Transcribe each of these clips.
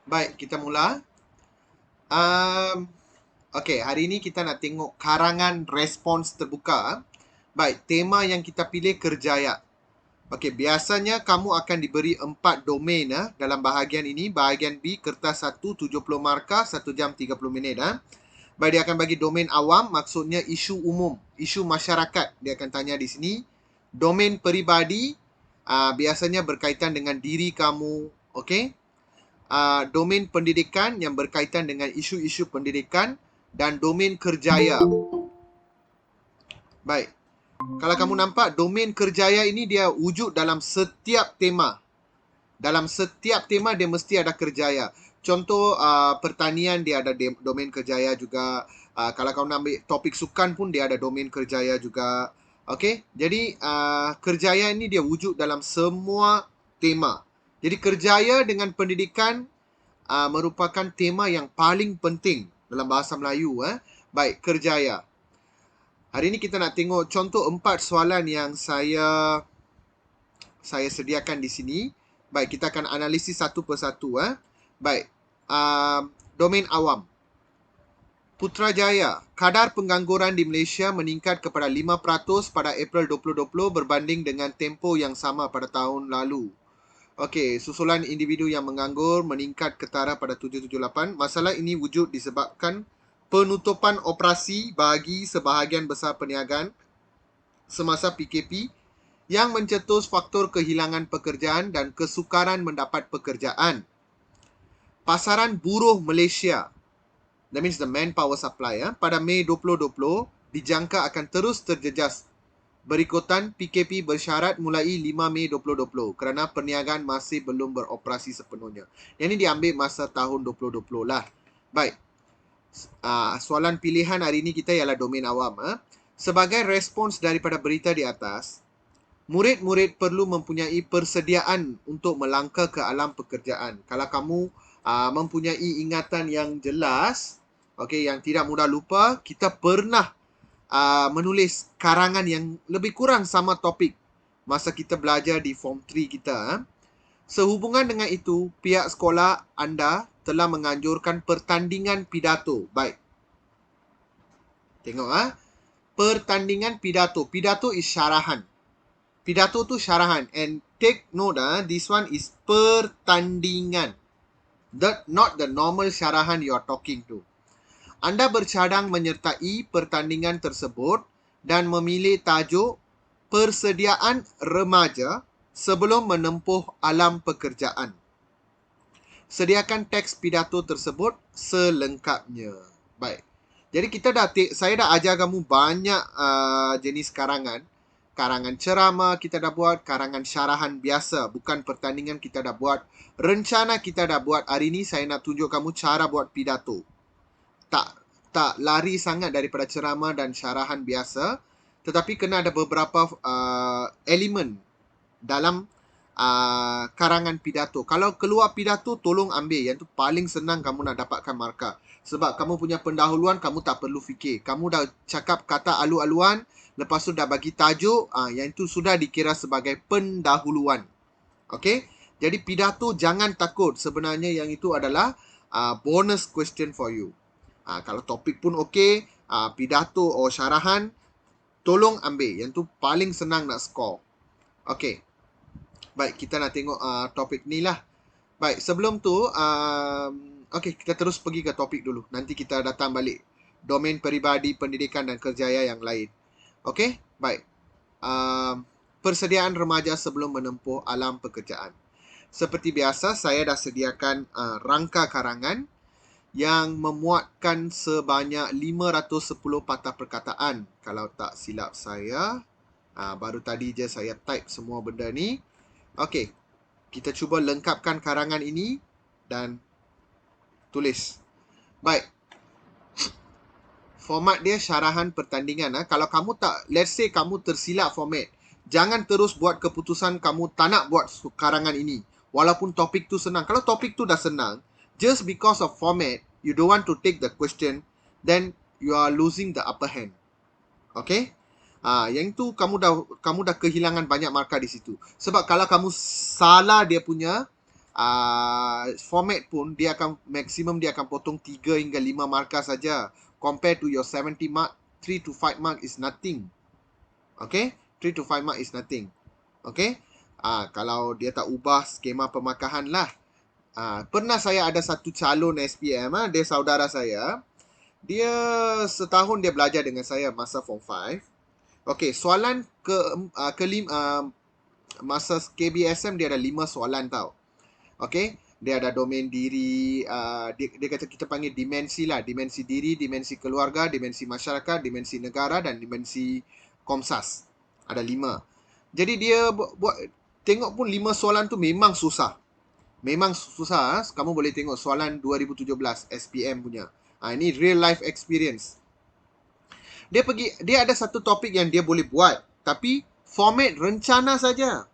Baik, kita mula. Um, Okey, hari ini kita nak tengok karangan respons terbuka. Baik, tema yang kita pilih kerjaya. Okey, biasanya kamu akan diberi 4 domain dalam bahagian ini. Bahagian B, kertas 1, 70 markah, 1 jam 30 minit. Baik, dia akan bagi domain awam, maksudnya isu umum, isu masyarakat. Dia akan tanya di sini. Domain peribadi, biasanya berkaitan dengan diri kamu. Okey. Domain pendidikan yang berkaitan dengan isu-isu pendidikan dan domain kerjaya. Baik. Kalau kamu nampak, domain kerjaya ini dia wujud dalam setiap tema. Dalam setiap tema dia mesti ada kerjaya. Contoh pertanian dia ada domain kerjaya juga. Kalau kamu nak ambil topik sukan pun dia ada domain kerjaya juga. Okey. Jadi kerjaya ini dia wujud dalam semua tema. Jadi kerjaya dengan pendidikan merupakan tema yang paling penting dalam bahasa Melayu. Baik, kerjaya. Hari ini kita nak tengok contoh 4 soalan yang saya sediakan di sini. Baik, kita akan analisis satu persatu. Baik, domain awam. Putrajaya, kadar pengangguran di Malaysia meningkat kepada 5% pada April 2020 berbanding dengan tempoh yang sama pada tahun lalu. Okey, susulan individu yang menganggur meningkat ketara pada 778. Masalah ini wujud disebabkan penutupan operasi bagi sebahagian besar perniagaan semasa PKP yang mencetus faktor kehilangan pekerjaan dan kesukaran mendapat pekerjaan. Pasaran buruh Malaysia, that means the manpower supply, pada Mei 2020 dijangka akan terus terjejas berikutan PKP bersyarat mulai 5 Mei 2020 kerana perniagaan masih belum beroperasi sepenuhnya. Yang ini diambil masa tahun 2020 lah. Baik. Soalan pilihan hari ini kita ialah domain awam. Sebagai respons daripada berita di atas, murid-murid perlu mempunyai persediaan untuk melangkah ke alam pekerjaan. Kalau kamu mempunyai ingatan yang jelas, okey, yang tidak mudah lupa, kita pernah menulis karangan yang lebih kurang sama topik masa kita belajar di Form 3 kita. Sehubungan dengan itu, pihak sekolah anda telah menganjurkan pertandingan pidato. Baik. Tengok pertandingan pidato. Pidato is syarahan. Pidato tu syarahan. And take note, this one is pertandingan. Not the normal syarahan you are talking to. Anda bercadang menyertai pertandingan tersebut dan memilih tajuk persediaan remaja sebelum menempuh alam pekerjaan. Sediakan teks pidato tersebut selengkapnya. Baik. Jadi saya dah ajar kamu banyak jenis karangan. Karangan ceramah kita dah buat, karangan syarahan biasa, bukan pertandingan kita dah buat. Rencana kita dah buat. Hari ni saya nak tunjuk kamu cara buat pidato. Tak lari sangat daripada ceramah dan syarahan biasa, tetapi kena ada beberapa elemen dalam karangan pidato. Kalau keluar pidato, tolong ambil. Yang tu paling senang kamu nak dapatkan markah. Sebab kamu punya pendahuluan, kamu tak perlu fikir. Kamu dah cakap kata alu-aluan, lepas tu dah bagi tajuk, yang itu sudah dikira sebagai pendahuluan. Okey? Jadi pidato jangan takut. Sebenarnya yang itu adalah bonus question for you. Kalau topik pun okey, pidato atau syarahan, tolong ambil. Yang tu paling senang nak score. Okey. Baik, kita nak tengok topik ni lah. Baik, sebelum tu, okey, kita terus pergi ke topik dulu. Nanti kita datang balik. Domain peribadi, pendidikan dan kerjaya yang lain. Okey, baik. Persediaan remaja sebelum menempuh alam pekerjaan. Seperti biasa, saya dah sediakan rangka karangan yang memuatkan sebanyak 510 patah perkataan. Kalau tak silap saya, baru tadi je saya type semua benda ni. Okey, kita cuba lengkapkan karangan ini dan tulis. Baik. Format dia syarahan pertandingan. Kalau kamu tak, let's say kamu tersilap format, jangan terus buat keputusan kamu tak nak buat karangan ini. Walaupun topik tu senang. Kalau topik tu dah senang, just because of format, you don't want to take the question, then you are losing the upper hand. Okay? Yang tu kamu dah kehilangan banyak markah di situ. Sebab kalau kamu salah dia punya format pun dia akan maksimum dia akan potong 3 hingga 5 markah saja. Compare to your 70 mark, 3 to 5 mark is nothing. Okay, 3 to 5 mark is nothing. Okay, kalau dia tak ubah skema pemakahan lah. Pernah saya ada satu calon SPM, dia saudara saya. Dia setahun dia belajar dengan saya masa form 5. Okay, soalan masa KBSM dia ada 5 soalan tau. Okay, dia ada domain diri, dia kata kita panggil dimensi lah. Dimensi diri, dimensi keluarga, dimensi masyarakat, dimensi negara dan dimensi Komsas. Ada 5. Jadi dia buat, tengok pun 5 soalan tu memang susah. Memang susah. Kamu boleh tengok soalan 2017 SPM punya. Ini real life experience. Dia ada satu topik yang dia boleh buat, tapi format rencana saja.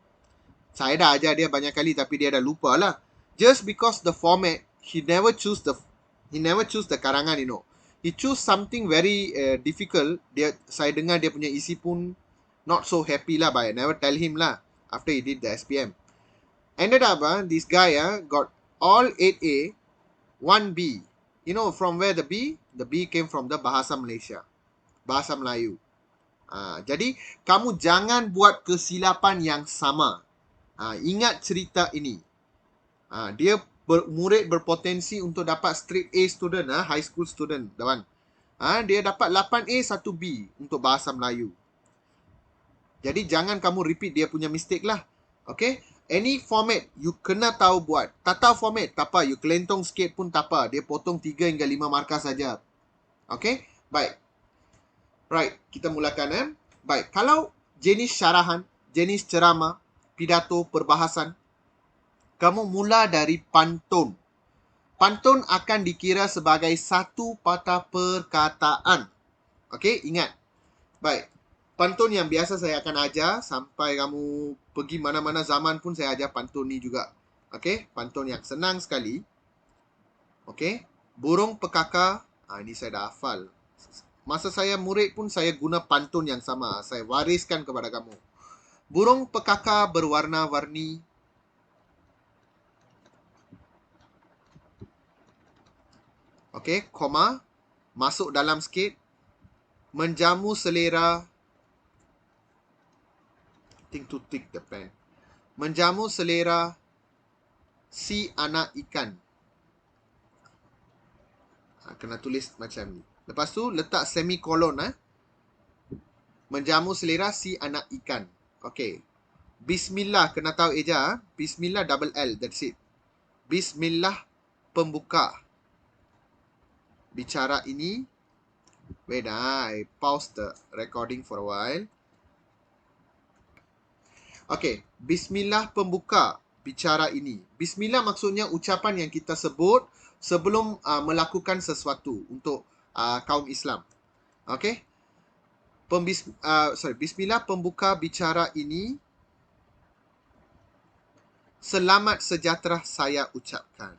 Saya dah ajar dia banyak kali tapi dia dah lupa lah. Just because the format, he never choose the karangan, you know. He choose something very difficult. Saya dengar dia punya isi pun not so happy lah, but I never tell him lah after he did the SPM. Ended up, this guy got all 8A, 1B. You know from where the B? The B came from the Bahasa Malaysia. Bahasa Melayu. Jadi, kamu jangan buat kesilapan yang sama. Ingat cerita ini. Dia murid berpotensi untuk dapat straight A student, high school student. Dia dapat 8A, 1B untuk Bahasa Melayu. Jadi, jangan kamu repeat dia punya mistake lah. Okay? Any format, you kena tahu buat. Tak tahu format, tak apa. You kelentong sikit pun tak apa. Dia potong 3 hingga 5 markah saja. Okay? Baik. Right, kita mulakan. Baik, kalau jenis syarahan, jenis ceramah, pidato, perbahasan, kamu mula dari pantun. Pantun akan dikira sebagai satu patah perkataan. Okey, ingat. Baik, pantun yang biasa saya akan ajar sampai kamu pergi mana-mana zaman pun saya ajar pantun ni juga. Okey, pantun yang senang sekali. Okey, burung pekakar, ini saya dah hafal. Masa saya murid pun saya guna pantun yang sama. Saya wariskan kepada kamu. Burung pekakar berwarna-warni. Okey, koma. Masuk dalam sikit. Menjamu selera. Think to tick the pen. Menjamu selera si anak ikan. Kena tulis macam ni. Lepas tu letak semikolon. Menjamu selera si anak ikan. Okey. Bismillah, kena tahu eja. Bismillah double L, that's it. Bismillah pembuka. Bicara ini. Wait, I pause the recording for a while. Okey. Bismillah pembuka. Bicara ini. Bismillah maksudnya ucapan yang kita sebut sebelum melakukan sesuatu untuk kaum Islam. Okey. Bismillah pembuka bicara ini. Selamat sejahtera saya ucapkan.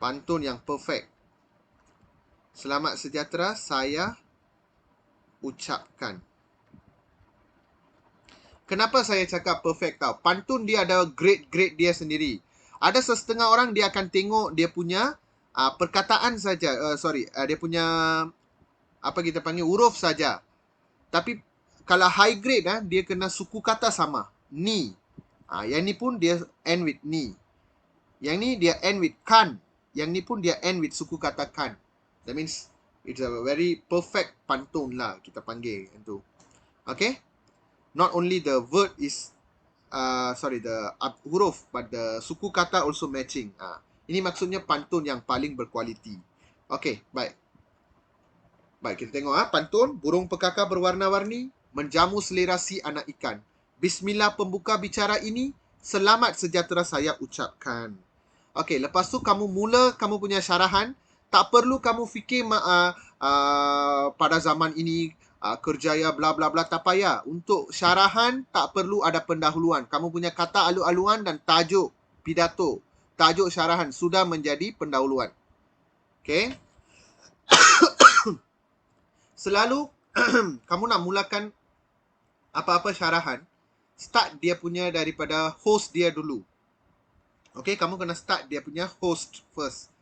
Pantun yang perfect. Selamat sejahtera saya ucapkan. Kenapa saya cakap perfect tau? Pantun dia ada grade-grade dia sendiri. Ada setengah orang dia akan tengok dia punya perkataan saja. Dia punya apa kita panggil huruf saja. Tapi kalau high grade dia kena suku kata sama. Ni. Yang ni pun dia end with ni. Yang ni dia end with kan. Yang ni pun dia end with suku kata kan. That means it's a very perfect pantun lah kita panggil itu. Okay? Not only the word is the huruf, but the suku kata also matching. Ini maksudnya pantun yang paling berkualiti. Okay, baik. Baik, kita tengok pantun. Burung pekakar berwarna-warni, menjamu selera si anak ikan. Bismillah pembuka bicara ini, selamat sejahtera saya ucapkan. Okay, lepas tu kamu punya syarahan. Tak perlu kamu fikir pada zaman ini kerjaya bla bla bla, tak payah. Untuk syarahan tak perlu ada pendahuluan. Kamu punya kata alu-aluan dan tajuk pidato, tajuk syarahan sudah menjadi pendahuluan. Okay. Selalu kamu nak mulakan apa-apa syarahan, start dia punya daripada host dia dulu. Okay, kamu kena start dia punya host first.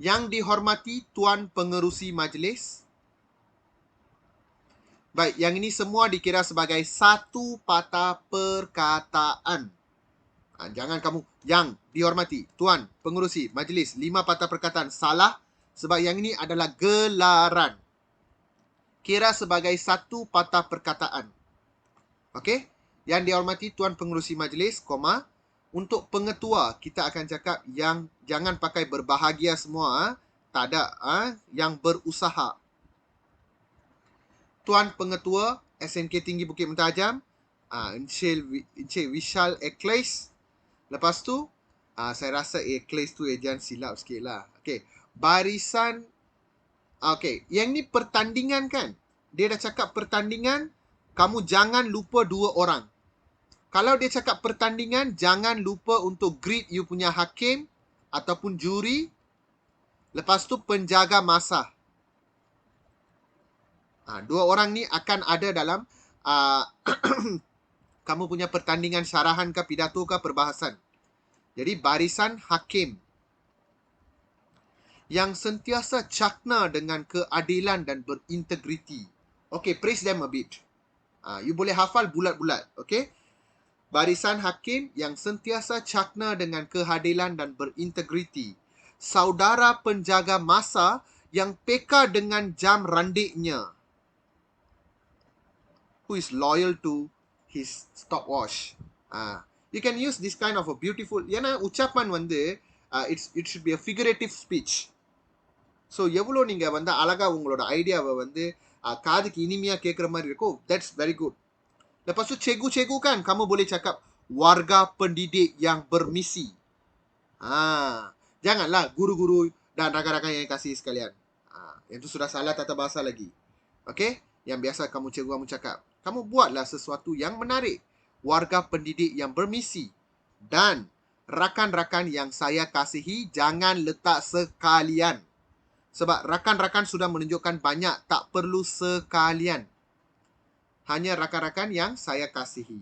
Yang dihormati Tuan Pengerusi Majlis. Baik, yang ini semua dikira sebagai satu patah perkataan. Jangan kamu, yang dihormati Tuan Pengerusi Majlis, 5 patah perkataan. Salah, sebab yang ini adalah gelaran. Kira sebagai satu patah perkataan. Okey? Yang dihormati Tuan Pengerusi Majlis, koma. Untuk pengetua, kita akan cakap yang jangan pakai berbahagia semua. Tak ada. Yang berusaha. Tuan Pengetua SNK Tinggi Bukit Mentajam, Encik Vishal Ekles. Lepas tu, saya rasa Ekles tu jangan silap sikit lah. Okay. Barisan. Okay. Yang ni pertandingan kan? Dia dah cakap pertandingan. Kamu jangan lupa 2 orang. Kalau dia cakap pertandingan, jangan lupa untuk greet you punya hakim ataupun juri. Lepas tu penjaga masa. 2 orang ni akan ada dalam kamu punya pertandingan syarahan ke pidato ke perbahasan. Jadi barisan hakim yang sentiasa cakna dengan keadilan dan berintegriti. Okay, praise them a bit. You boleh hafal bulat-bulat. Okay. Barisan hakim yang sentiasa cakna dengan keadilan dan berintegriti. Saudara penjaga masa yang peka dengan jam randiknya. Who is loyal to his stopwatch. You can use this kind of a beautiful, ஏன்னா உச்சாpan வந்து it should be a figurative speech. So எவ்வளோ நீங்க வந்து அழகா உங்களோட ஐடியாவை வந்து காதுக்கு இனிமையா கேட்குற மாதிரி இருக்கும், that's very good. Lepas tu cikgu-cikgu kan, kamu boleh cakap warga pendidik yang bermisi. Janganlah guru-guru dan rakan-rakan yang kasih sekalian. Yang tu sudah salah tata bahasa lagi. Okay? Yang biasa cikgu kamu cakap. Kamu buatlah sesuatu yang menarik. Warga pendidik yang bermisi. Dan rakan-rakan yang saya kasihi, jangan letak sekalian. Sebab rakan-rakan sudah menunjukkan banyak, tak perlu sekalian. Hanya rakan-rakan yang saya kasihi.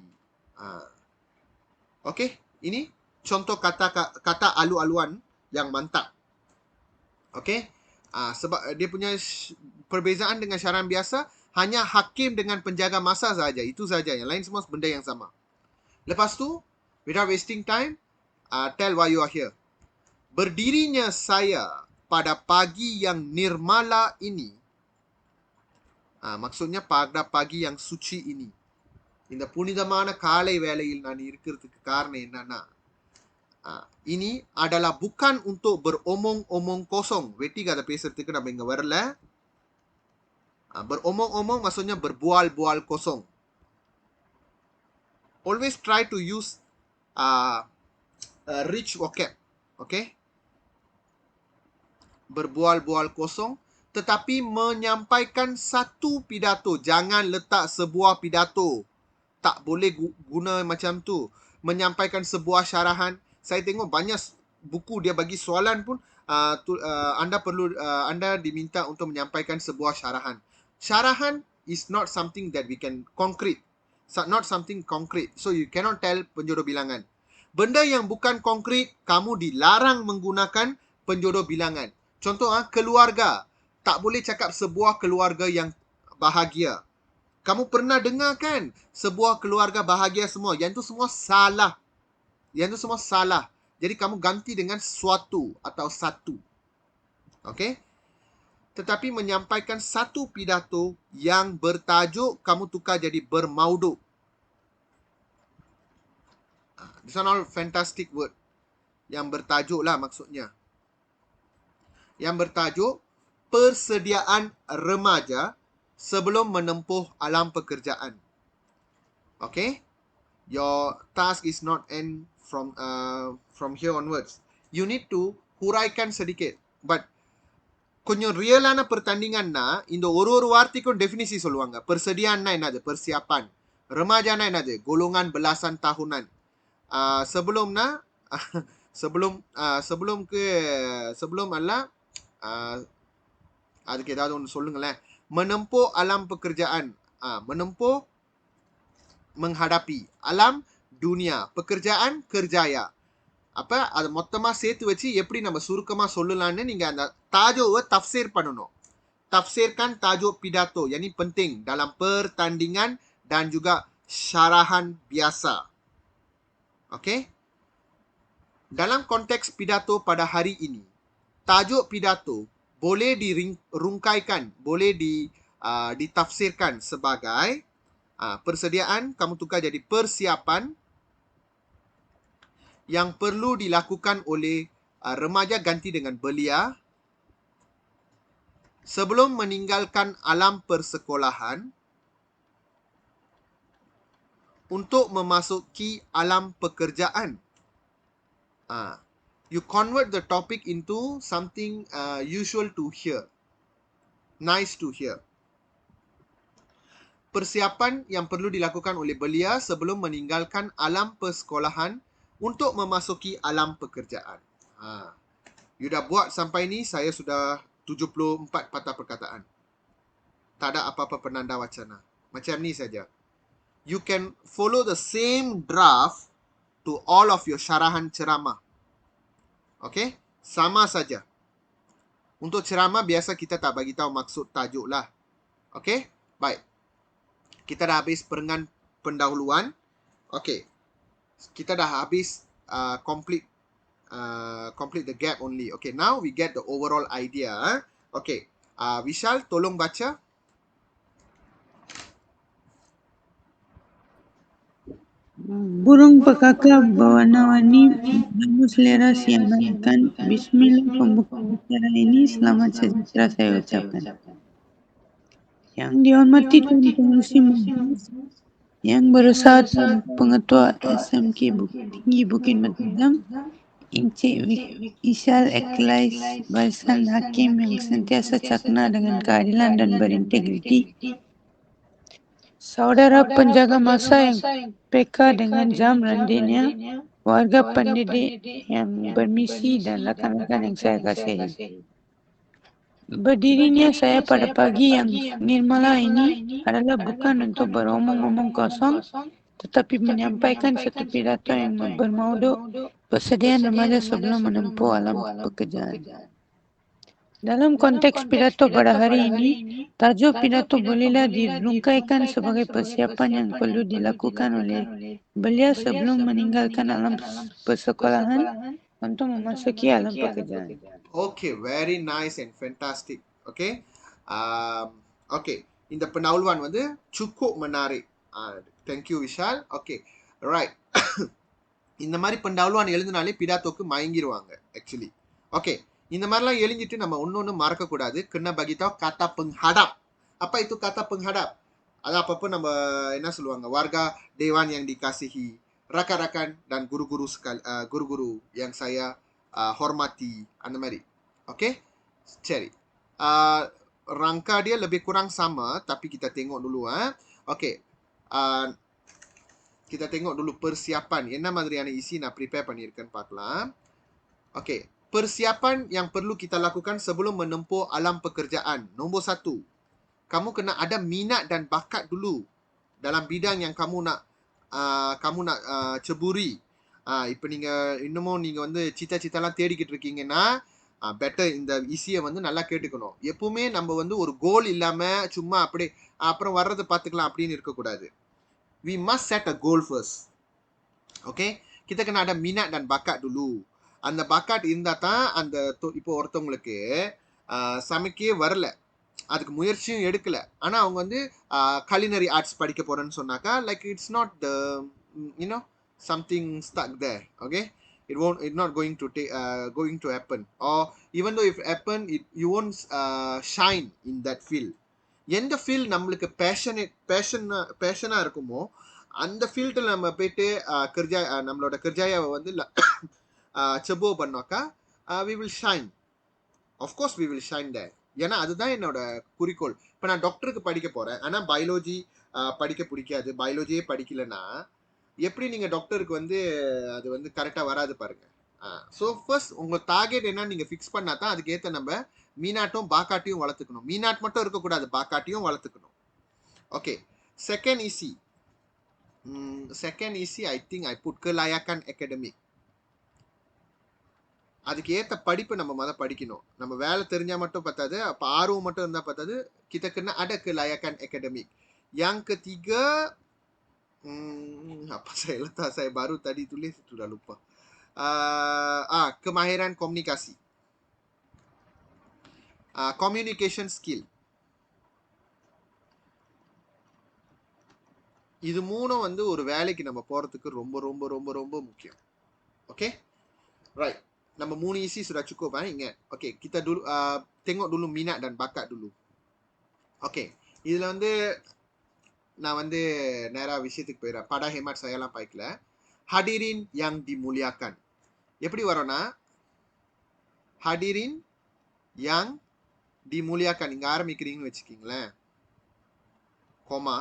Okey, ini contoh kata alu-aluan yang mantap. Okey, sebab dia punya perbezaan dengan syarahan biasa, hanya hakim dengan penjaga masa saja. Itu saja. Yang lain semua benda yang sama. Lepas tu, without wasting time, tell why you are here. Berdirinya saya pada pagi yang nirmala ini. Maksudnya pada pagi yang suci ini. இந்த புனிதமான காலை வேளையில் நான் இருக்கிறதுக்கு காரணம் என்னன்னா, ini adalah bukan untuk beromong-omong kosong. வெட்டி கதை பேசுறதுக்கு நம்ம இங்க வரல. Beromong-omong maksudnya berbual-bual kosong. Always try to use rich vocab. Okay? Berbual-bual kosong, tetapi menyampaikan satu pidato. Jangan letak sebuah pidato. Tak boleh guna macam tu. Menyampaikan sebuah syarahan. Saya tengok banyak buku dia bagi soalan pun, anda diminta untuk menyampaikan sebuah syarahan. Syarahan is not something that we can concrete. Not something concrete. So you cannot tell penjodoh bilangan. Benda yang bukan konkret, kamu dilarang menggunakan penjodoh bilangan. Contoh, keluarga. Tak boleh cakap sebuah keluarga yang bahagia. Kamu pernah dengar kan? Sebuah keluarga bahagia semua. Yang tu semua salah. Yang tu semua salah. Jadi kamu ganti dengan suatu atau satu. Okay? Tetapi menyampaikan satu pidato yang bertajuk, kamu tukar jadi bermauduk. This are all fantastic word. Yang bertajuk lah maksudnya. Yang bertajuk, persediaan remaja sebelum menempuh alam pekerjaan. Okay? Your task is not end from here onwards. You need to huraikan sedikit. But கொஞ்சம் ரியலான pertandinganனா இந்த ஒரு வார்த்தைக்கும் definisi சொல்லுவாங்க. Persediaan என்னது? Persiapan. Remaja என்னது? Golongan belasan tahunan. Sebelumna sebelum அல்ல அதுக்கு ஏதாவது ஒன்று சொல்லுங்களேன். Menempuh alam pekerjaan. Menempuh, menghadapi. Alam, dunia. Pekerjaan, kerjaya. அப்ப அதை மொத்தமா சேர்த்து வச்சு எப்படி நம்ம சுருக்கமா சொல்லலாம்னு நீங்க அந்த tajoவை tafsir பண்ணணும். Tafsirkan tajuk pidato. Yang ini penting dalam pertandingan dan juga syarahan biasa. Okey? Dalam konteks pidato pada hari ini, tajuk pidato boleh dirungkaikan, boleh ditafsirkan sebagai persediaan, kamu tukar jadi persiapan yang perlu dilakukan oleh remaja ganti dengan belia sebelum meninggalkan alam persekolahan untuk memasuki alam pekerjaan. You convert the topic into something usual to hear, nice to hear. Persiapan yang perlu dilakukan oleh belia sebelum meninggalkan alam persekolahan untuk memasuki alam pekerjaan. You dah buat sampai ni, saya sudah 74 patah perkataan. Tak ada apa-apa penanda wacana. Macam ni saja. You can follow the same draft to all of your syarahan ceramah. Okay? Sama saja. Untuk ceramah biasa kita tak bagi tahu maksud tajuk lah. Okay? Baik. Kita dah habis perengan pendahuluan. Okay. Kita dah habis complete the gap only. Okay, now we get the overall idea. Okay. Vishal, tolong baca. Burung pekaka berwarna-warni berambut selera siangkan. Bismillah, pembuka acara ini selamat sejahtera saya ucapkan. Yang dihormati Tuan Pengerusi Majlis, yang berusaha Tuan Pengetua SMK Tinggi Bukit Matadang, Encik Isyal Eklais, Barisan Hakim yang sentiasa cakna dengan keadilan dan berintegriti, saudara penjaga masa yang peka dengan jam randinya, warga pendidik yang bermisi dan rakan-rakan yang saya kasihi. Berdirinya saya pada pagi yang nirmala ini adalah bukan untuk beromong-omong kosong, tetapi menyampaikan satu pidato yang bermaudu persediaan remaja sebelum menempuh alam pekerjaan. Dalam konteks pidato pada hari ini, tajuk pidato bolehlah dirungkaikan sebagai persiapan yang perlu dilakukan oleh belia sebelum meninggalkan alam persekolahan untuk memasuki alam pekerjaan. Okay, very nice and fantastic. Okay. Okay. இந்த pendahuluan வந்து cukup menarik. Thank you, Vishal. Okay. Right. இந்த மாதிரி pendahuluan எழுதினாலே பிடாத்தோக்கு மயங்கிடுவாங்க actually. Okay. இந்த மாதிரிலாம் எழுதிட்டு நம்ம ஒன்னொன்னு மறக்கக்கூடாது. kena bagi tahu kata penghadap. Apa itu kata penghadap? அது அப்பப்போ நம்ம என்ன சொல்லுவாங்க, warga dewan yang dikasihi, rakan-rakan dan guru-guru yang saya hormati, அந்த மாதிரி. Okay? சரி. Rangka dia lebih kurang sama, tapi kita tengok dulu. Okay. Kita tengok dulu persiapan. என்ன மாதிரியான isi நான் prepare பண்ணியிருக்கேன்னு பார்க்கலாம். Okay. Persiapan yang perlu kita lakukan sebelum menempuh alam pekerjaan. Nombor 1. Kamu kena ada minat dan bakat dulu dalam bidang yang kamu nak ceburi. இப்போ இன்னமும் நீங்க வந்து சித்தெல்லாம் தேடிக்கிட்டு இருக்கீங்கன்னா பெட்டர் இந்த ஈஸியை வந்து நல்லா கேட்டுக்கணும். எப்பவுமே நம்ம வந்து ஒரு கோல் இல்லாம சும்மா அப்படி அப்புறம் வர்றதை பார்த்துக்கலாம் அப்படின்னு இருக்கக்கூடாது. We must set a goal first. Okay? Kita kena ada minat dan bakat dulu. அந்த bakat இருந்தா தான் அந்த இப்போ ஒருத்தவங்களுக்கு சமைக்கே வரல, அதுக்கு முயற்சியும் எடுக்கல, ஆனா அவங்க வந்து culinary arts படிக்க போறேன்னு சொன்னாக்கா, like it's not the something stuck there. Okay, it's not going to happen, or even though if happen, you won't shine in that field. எந்த field நம்மளுக்கு பேஷனா இருக்குமோ அந்த ஃபீல்டில் நம்ம போயிட்டு நம்மளோட கர்ஜாயாவை வந்து செபோ பண்ணாக்கா we will shine. Of course we will shine there. ஏன்னா அதுதான் என்னோட குறிக்கோள். இப்போ நான் டாக்டருக்கு படிக்க போறேன், ஆனால் பயாலஜி படிக்க பிடிக்காது, பயாலஜியே படிக்கலைன்னா எப்படி நீங்கள் டாக்டருக்கு வந்து அது வந்து கரெக்டாக வராது பாருங்க. ஸோ ஃபர்ஸ்ட் உங்கள் டார்கெட் என்ன நீங்கள் ஃபிக்ஸ் பண்ணா தான் அதுக்கேற்ற நம்ம மீனாட்டும் பாக்காட்டியும் வளர்த்துக்கணும். மீனாட் மட்டும் இருக்கக்கூடாது, பாக்காட்டியும் வளர்த்துக்கணும். Okay, second easy I think I put kelayakan akademik. அதுக்கு ஏற்ற படிப்பு நம்ம படிக்கணும். நம்ம வேலை தெரிஞ்சா மட்டும் பத்தாது, அப்போ ஆர்வம் மட்டும் இருந்தால் பத்தாது, kita kena ada kelayakan akademik. Yang ketiga, apa saya letak, saya baru tadi tulis, sudah lupa. Kemahiran komunikasi. Communication skill. இது மூணும் வந்து ஒரு வேலைக்கு நம்ம போறதுக்கு ரொம்ப ரொம்ப ரொம்ப ரொம்ப முக்கியம். Oke, right. Nama 3 isi sudah cukup, ingat. Oke, kita dulu tengok dulu minat dan bakat dulu. Oke, இதுல வந்து நான் வந்து நேரா விஷயத்துக்கு போயிடுறேன். பட ஹேமாட் செய்யலாம் பாய்க்கல. Hadirin yang dimuliakan. எப்படி வரும்னா hadirin yang dimuliakan. இங்க ஆரம்பிக்கிறீங்கன்னு வச்சுக்கீங்களேன், கோமா,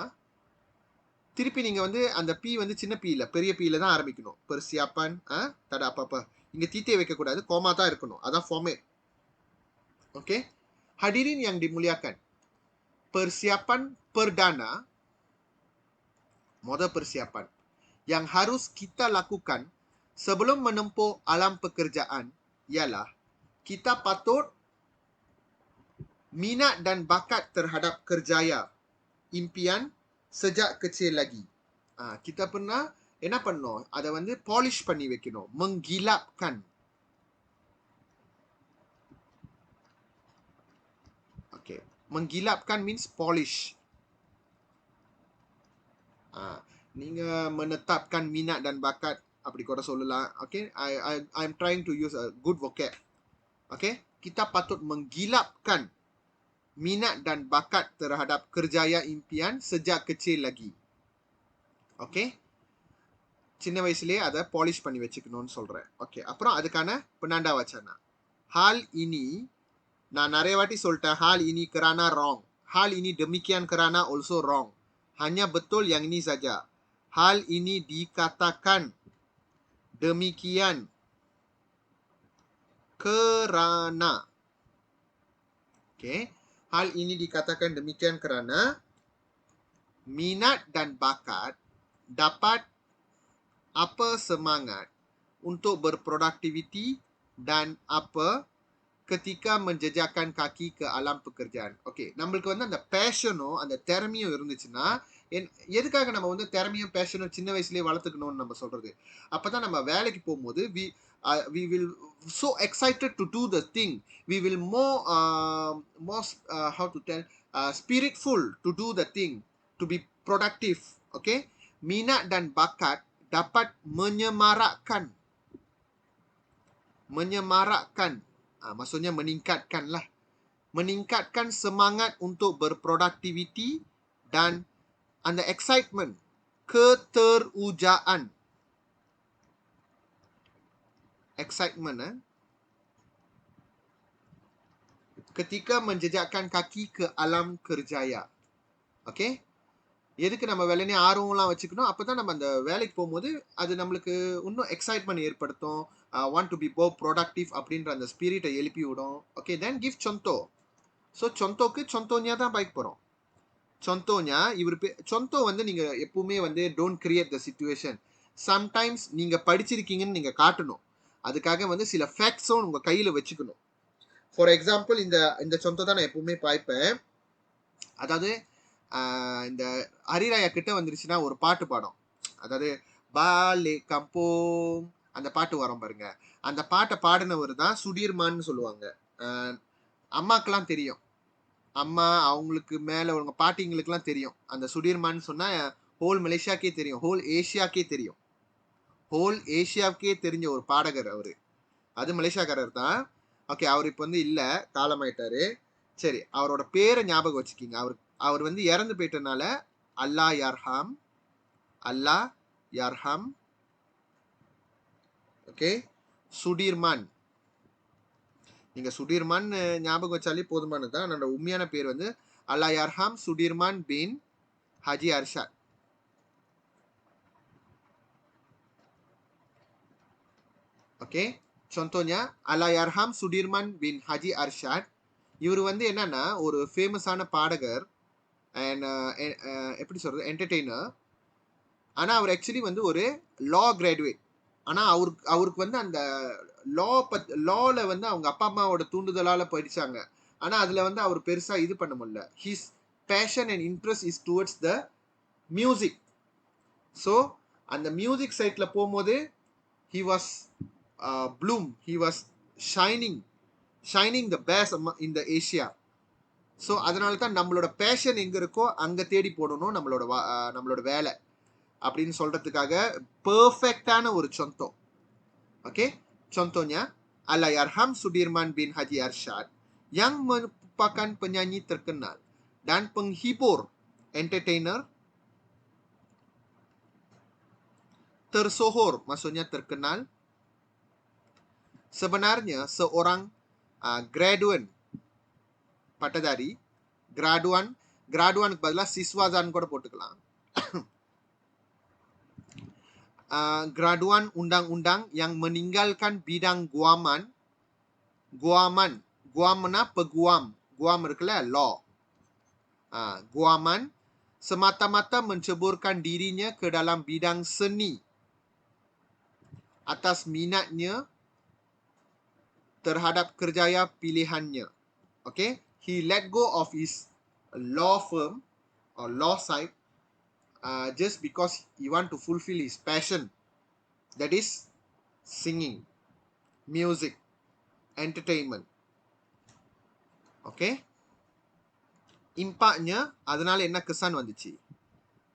திருப்பி நீங்க வந்து அந்த பி வந்து சின்ன பி இல்ல, பெரிய பி ல தான் ஆரம்பிக்கணும். persiapan, tak ada apa-apa. இங்க தீத்தே வைக்க கூடாது, கோமா தான் இருக்கணும். அதான் format. Okay, hadirin yang dimuliakan. Persiapan perdana, modal persiapan yang harus kita lakukan sebelum menempuh alam pekerjaan ialah kita patut minat dan bakat terhadap kerjaya impian sejak kecil lagi. Kita pernah என்ன பண்ணோம், அதை வந்து பாலிஷ் பண்ணி வைக்கணும், menggilapkan. Okay, menggilapkan means polish. நீங்க menetapkan minat dan bakat அப்படி கூட சொல்லலாம். Okay, I'm trying to use a good vocab. Okay, kita patut menggilapkan minat dan bakat terhadap kerjaya impian sejak kecil lagi. Okay, சின்ன வயசுலயே அதை பாலிஷ் பண்ணி வச்சுக்கணும்னு சொல்றேன். ஓகே, அப்புறம் அதுக்கான penanda wacana. Hal ini, நான் நிறைய வாட்டி சொல்லிட்டேன், hal ini kerana wrong, hal ini demikian kerana also wrong, hanya betul yang ini saja. Hal ini dikatakan demikian kerana. Okay, hal ini dikatakan demikian kerana minat dan bakat dapat apa semangat untuk berproduktiviti dan apa ketika menjejakkan kaki ke alam pekerjaan. Okay, நம்மளுக்கு வந்து அந்த பேஷனும் அந்த திறமையும் இருந்துச்சுன்னா, எதுக்காக நம்ம வந்து திறமையும் பேஷனும் சின்ன வயசுலயே வளர்த்துக்கணும்னு நம்ம சொல்றது, அப்பதான் நம்ம வேலைக்கு போகும்போது we will so excited to do the thing, we will more how to tell, spiritful to do the thing, to be productive. Okay, minat dan bakat dapat menyemarakkan, maksudnya meningkatkan lah, meningkatkan semangat untuk berproduktiviti dan அந்த excitement, keterujaan, excitement ketika menjejakkan kaki ke alam kerjaya. Okay, எதுக்கு நம்ம வேலைனே ஆர்வம்லாம் வச்சுக்கணும், அப்பதான் நம்ம அந்த வேலைக்கு போகும்போது அது நம்மளுக்கு இன்னும் எக்ஸைட்மெண்ட் ஏற்படுத்தும், want to be more productive அப்படின்ற அந்த ஸ்பிரிட்டை எழுப்பி விடும். Okay, then give contoh. So சொந்தோக்கு சொந்தோனியா தான் பைக் போகிறோம். சொந்தோனியா இவர் சொந்தோ வந்து நீங்கள் எப்பவுமே வந்து don't create the situation. Sometimes நீங்கள் படிச்சிருக்கீங்கன்னு நீங்கள் காட்டணும், அதுக்காக வந்து சில ஃபேக்ட்ஸும் உங்கள் கையில் வச்சுக்கணும். ஃபார் எக்ஸாம்பிள் இந்த சொந்தோ தான் நான் எப்பவுமே பாய்ப்பேன். அதாவது இந்த ஹரிராயா கிட்ட வந்துருச்சுன்னா ஒரு பாட்டு பாடும், அதாவது பாலே கம்போம் அந்த பாட்டு வரும் பாருங்க, அந்த பாட்டை பாடினவர் தான் சுடீர்மான்னு சொல்லுவாங்க. அம்மாக்கெல்லாம் தெரியும், அம்மா அவங்களுக்கு மேல உங்க பாட்டிங்களுக்குலாம் தெரியும். அந்த சுடீர்மான்னு சொன்னா ஹோல் மலேசியாக்கே தெரியும், ஹோல் ஏஷியாக்கே தெரியும், ஹோல் ஏஷியாவுக்கே தெரிஞ்ச ஒரு பாடகர் அவரு. அது மலேசியாக்காரர் தான். ஓகே, அவர் இப்போ வந்து இல்லை, காலமாயிட்டாரு. சரி, அவரோட பேரை ஞாபகம் வச்சுக்கிங்க. அவர் வந்து இறந்து போயிட்டனால அல்லா யார்ஹாம், அல்லா யார்ஹாம். ஓகே, சுடீர்மான், நீங்க சுடீர்மான் ஞாபகம் வச்சாலே போதுமானதுதான். என்னோட உண்மையான பேர் வந்து Allahyarham Sudirman bin Haji Arshad. Okay, contohnya Allahyarham Sudirman bin Haji Arsyad. இவர் வந்து என்னன்னா ஒரு ஃபேமஸான பாடகர் அண்ட் எப்படி சொல்றது, என்டர்டெய்னர். ஆனால் அவர் ஆக்சுவலி வந்து ஒரு லா கிராஜுவேட். ஆனா அவருக்கு வந்து அந்த லால வந்து அவங்க அப்பா அம்மாவோட தூண்டுதலால படிச்சாங்க. ஆனா அதுல வந்து அவர் பெருசா இது பண்ண முடியல. His passion and interest is towards the music. So அந்த மியூசிக் சைட்ல போகும்போது he was bloom, he was shining shining the best in the Asia. So அதனால தான் நம்மளோட பேஷன் எங்க இருக்கோ அங்க தேடி போடணும் நம்மளோட வேலை அப்படின்னு சொல்றதுக்காக பெர்ஃபெக்டான ஒரு contoh. Oke, contohnya Allahyarham Sudirman bin Haji Arsyad yang merupakan penyanyi terkenal dan penghibur, entertainer, tersohor, maksudnya terkenal. Sebenarnya seorang graduan பட்டதாரி, graduan பதிலா சிஸ்வாதான் கூட போட்டுக்கலாம். Graduan undang-undang yang meninggalkan bidang guaman, guamna peguam, guam இருக்குல்ல law, guaman semata-mata menceburkan dirinya ke dalam bidang seni atas minatnya terhadap kerjaya pilihannya. Okay, he let go of his law firm or law side just because he want to fulfill his passion, that is singing, music, entertainment. Okay, impaknya அதனால என்ன kesan வந்துச்சு.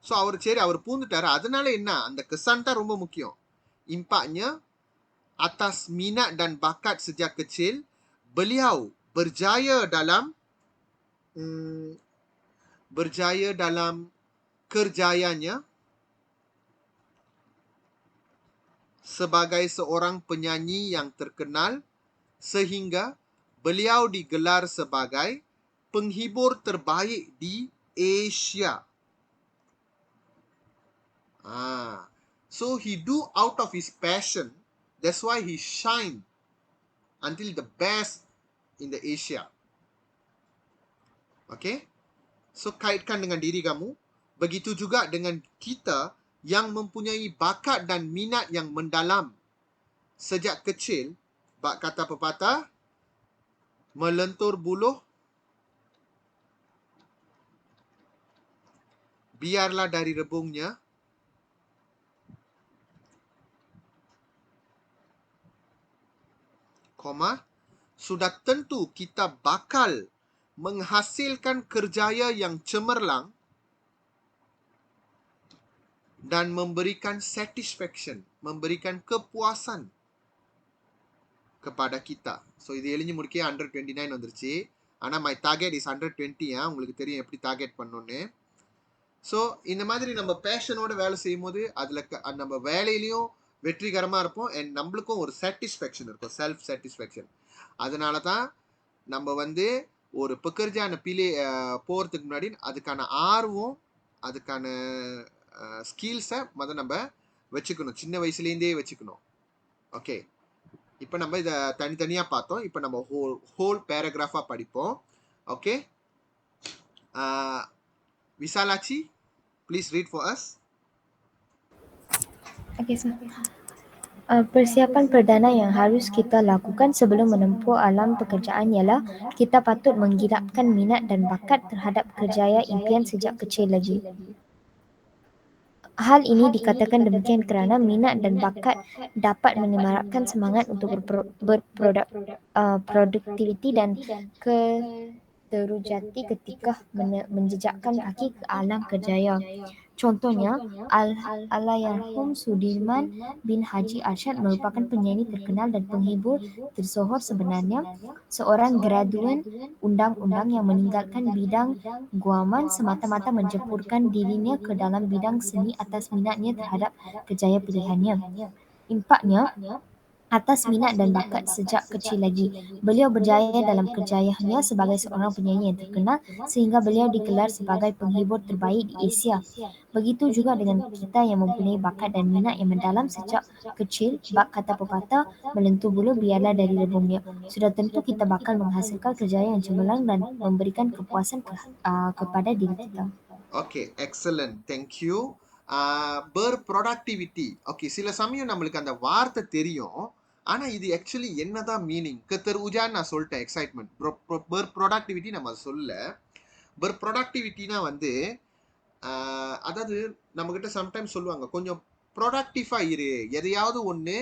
ஸோ அவர் பூந்துட்டாரு, அதனால என்ன அந்த kesan தான் ரொம்ப முக்கியம். Impaknya atas minat dan bakat sejak kecil, beliau berjaya dalam kerjayanya sebagai seorang penyanyi yang terkenal sehingga beliau digelar sebagai penghibur terbaik di Asia. So he do out of his passion. That's why he shine until the best in the Asia. Okay? So kaitkan dengan diri kamu. Begitu juga dengan kita yang mempunyai bakat dan minat yang mendalam sejak kecil. Bak kata pepatah, melentur buluh biarlah dari rebungnya. Sudah tentu kita bakal menghasilkan kerjaya yang cemerlang dan memberikan satisfaction, memberikan kepuasan kepada kita. So இது எளிஞ்சு முடிக்க 129 வந்துருச்சு. ஆனா my target is 120. உங்களுக்கு தெரியும் எப்படி டார்கெட் பண்ணணும்னு. ஸோ இந்த மாதிரி நம்ம பேஷனோட வேலை செய்யும் போது அதில் நம்ம வேலையிலையும் வெற்றிகரமாக இருப்போம் அண்ட் நம்மளுக்கும் ஒரு சாட்டிஸ்ஃபேக்ஷன் இருக்கும், செல்ஃப் சாட்டிஸ்ஃபேக்ஷன். அதனால தான் நம்ம வந்து ஒரு பெக்கர்ஜான போகிறதுக்கு முன்னாடி அதுக்கான ஆர்வம், அதுக்கான ஸ்கில்ஸை நம்ம வச்சுக்கணும், சின்ன வயசுலேருந்தே வச்சுக்கணும். ஓகே, இப்போ நம்ம இதை தனித்தனியாக பார்த்தோம். இப்போ நம்ம ஹோல் பேராகிராஃபாக படிப்போம். Okay, Visalachi, please read for us. Okay, sir. Persiapan perdana yang harus kita lakukan sebelum menempuh alam pekerjaan ialah kita patut menggilapkan minat dan bakat terhadap kerjaya impian sejak kecil lagi. Hal ini dikatakan demikian kerana minat dan bakat dapat menyemarakkan semangat untuk berproduktiviti dan keterujati ketika menjejakkan kaki ke alam kerjaya. Contohnya, Allahyarham Sudirman bin Haji Arsyad merupakan penyanyi terkenal dan penghibur tersohor. Sebenarnya seorang graduan undang-undang yang meninggalkan bidang guaman semata-mata menjepurkan dirinya ke dalam bidang seni atas minatnya terhadap kerjaya pilihannya. Impaknya atas minat dan bakat sejak kecil lagi, beliau berjaya dalam kerjayanya sebagai seorang penyanyi yang terkenal sehingga beliau digelar sebagai penghibur terbaik di Asia. Begitu juga dengan kita yang mempunyai bakat dan minat yang mendalam sejak kecil. Bak kata pepatah, melentur bulu biarlah dari rebungnya. Sudah tentu kita bakal menghasilkan kerjaya yang cemerlang dan memberikan kepuasan kepada diri kita. Okay, excellent. Thank you. Productivity. Okay, சில சமயம் நம்மளுக்கு அந்த வார்த்தை தெரியும், ஆனா இது ஆக்சுவலி என்னதான் மீனிங் தெருவுஜான்னு நான் சொல்லிட்டேன். எக்ஸைட்மெண்ட் ப்ரொடக்டிவிட்டி நம்ம சொல்ல. ப்ரொடக்டிவிட்டினா வந்து அதாவது நம்ம கிட்ட சம்டைம்ஸ் சொல்லுவாங்க, கொஞ்சம் ப்ரொடக்டிவா இரு, எதையாவது ஒண்ணு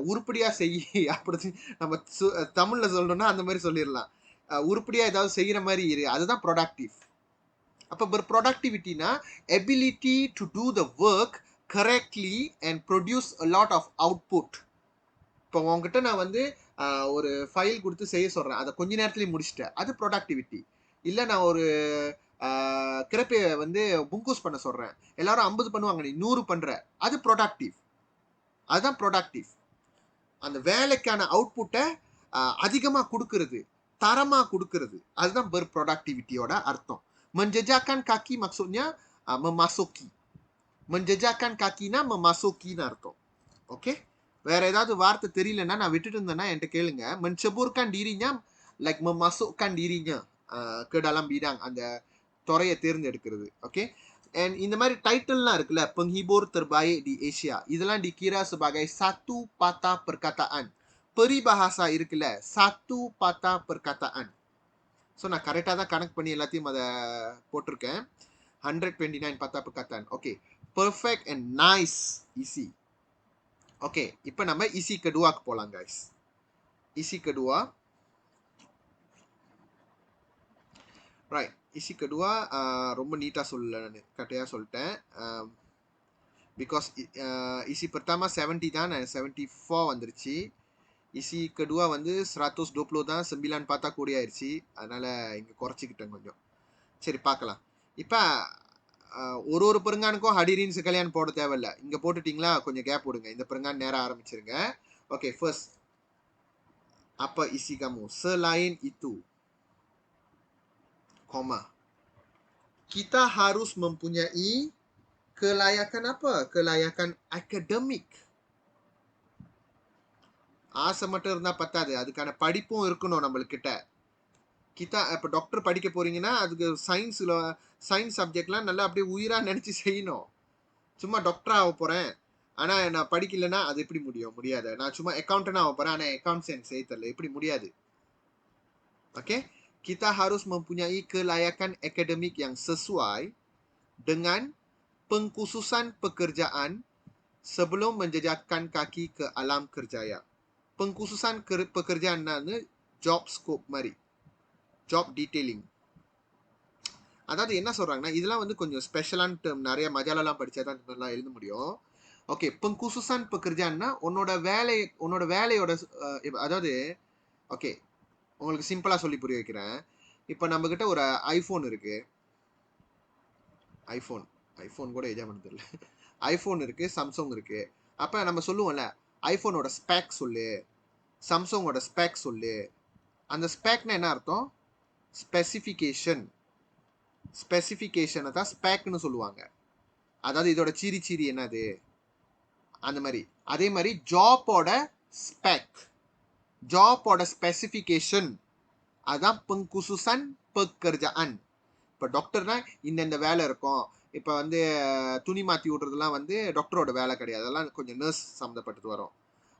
உருப்படியா செய் அப்படி நம்ம தமிழ்ல சொல்லணும்னா அந்த மாதிரி சொல்லிடலாம். உருப்படியா ஏதாவது செய்யற மாதிரி இரு, அதுதான் ப்ரொடக்டிவ். அப்ப ப்ரொடக்டிவிட்டினா ability to do the work correctly and produce a lot of output. இப்போ உங்ககிட்ட நான் வந்து ஒரு ஃபைல் கொடுத்து செய்ய சொல்றேன், அதை கொஞ்ச நேரத்துலயே முடிச்சிட்டேன், அது ப்ரொடக்டிவிட்டி. இல்லை நான் ஒரு கிரப்பையை வந்து புங்கூஸ் பண்ண சொல்றேன், எல்லாரும் 50 பண்ணுவாங்க, நீ 100 பண்ற, அது ப்ரொடக்டிவ். அதுதான் ப்ரொடக்டிவ். அந்த வேலைக்கான அவுட்புட்டை அதிகமாக கொடுக்கறது, தரமாக கொடுக்கறது, அதுதான் ப்ரொடக்டிவிட்டியோட அர்த்தம். menjejakkan kaki maksudnya memasuki. menjejakkan kakiனா memasukiன்னு அர்த்தம். ஓகே, வேற ஏதாவது வார்த்தை தெரியலன்னா நான் விட்டுட்டு இருந்தேன்னா என்கிட்ட கேளுங்க. menceburkan dirinya like memasukkan dirinya ke dalam bidang, அந்த துறையை தேர்ந்தெடுக்கிறது. ஓகே, and இந்த மாதிரி டைட்டில்லாம் இருக்குல்ல, penghibur terbaik di Asia, இதெல்லாம் dikira sebagai satu patah perkataan. peribahasa இருக்குல்ல, satu patah perkataan. ஸோ நான் கரெக்டாக தான் கனெக்ட் பண்ணி எல்லாத்தையும் அதை போட்டிருக்கேன். 129 patah perkataan. Okay, perfect and nice, easy. Okay, இப்போ நம்ம ஈஸி கடுவாக்கு போகலாம் guys. Easy Kathua, right. Easy Kathua ரொம்ப நீட்டாக சொல்லலை, நான் கட்டையாக சொல்லிட்டேன். பிகாஸ் ஈஸி pertama 70 தான், 74 வந்துருச்சு. ஈஸி கடுவா வந்து 120 தான், 9 பார்த்தா கூடி ஆயிடுச்சு. அதனால இங்கே குறைச்சிக்கிட்டேன் கொஞ்சம். சரி, பார்க்கலாம். இப்போ ஒரு பெருங்கானுக்கும் ஹடிரின்ஸ் கல்யாணம் போட தேவையில்ல. இங்கே போட்டுட்டிங்களா, கொஞ்சம் கேப் விடுங்க, இந்த பெருங்கான் நேரம் ஆரம்பிச்சிருங்க. Okay, first apa isi kamu selain itu, koma, kita harus mempunyai kelayakan apa? Kelayakan akademik. ஆசை மட்டும் இருந்தா பத்தாது, அதுக்கான படிப்பும் இருக்கணும் நம்மளுக்கிட்ட. கிட்டா இப்போ டாக்டர் படிக்க போறீங்கன்னா அதுக்கு சயின்ஸ் சப்ஜெக்ட்லாம் நல்லா அப்படியே உயிராக நினச்சி செய்யணும். சும்மா டாக்டர் ஆக போகிறேன் ஆனால் நான் படிக்கலைன்னா அது எப்படி முடியாது. நான் சும்மா அக்கௌண்டன்ட் ஆக போகிறேன் ஆனால் அக்கௌண்ட்ஸ் எனக்கு செய்ய தெரியல, எப்படி முடியாது. Okay, kita harus mempunyai kelayakan akademik yang sesuai dengan pengkhususan pekerjaan sebelum menjejakkan kaki ke alam kerjaya. Pengkhususan pekerjaan job scope மாதிரி, ஜாப் டீட்டெயிலிங். அதாவது என்ன சொல்றாங்கன்னா, இதெல்லாம் வந்து கொஞ்சம் ஸ்பெஷலான டேர்ம், நிறைய மஜாலெல்லாம் படிச்சா தான் இந்த மாதிரிலாம் எழுத முடியும். ஓகே, பங்குசுசான் பக்கர்ஜான்னா உன்னோட வேலையோட அதாவது ஓகே உங்களுக்கு சிம்பிளா சொல்லி புரிய வைக்கிறேன். இப்போ நம்ம கிட்ட ஒரு ஐபோன் இருக்கு, ஐபோன் கூட எஜா பண்ண தெரியல, ஐபோன் இருக்கு, சாம்சங் இருக்கு. அப்ப நம்ம சொல்லுவோம்ல, ஐபோனோட ஸ்பெக் சொல்லு, சாம்சங்கோட ஸ்பெக் சொல்லு. அந்த ஸ்பெக்னா என்ன அர்த்தம்? ஸ்பெசிஃபிகேஷனை தான் ஸ்பெக்னு சொல்லுவாங்க. அதாவது இதோட சீரி என்னது அந்த மாதிரி. அதே மாதிரி ஜாப்போட ஸ்பெசிஃபிகேஷன் அதான் pengkhususan pekerjaan. இப்போ டாக்டர்னா இந்த வேலை இருக்கும். இப்போ வந்து துணி மாற்றி விடுறதுலாம் வந்து டாக்டரோட வேலை கிடையாது, அதெல்லாம் கொஞ்சம் நர்ஸ் சம்மந்தப்பட்டது வரும்.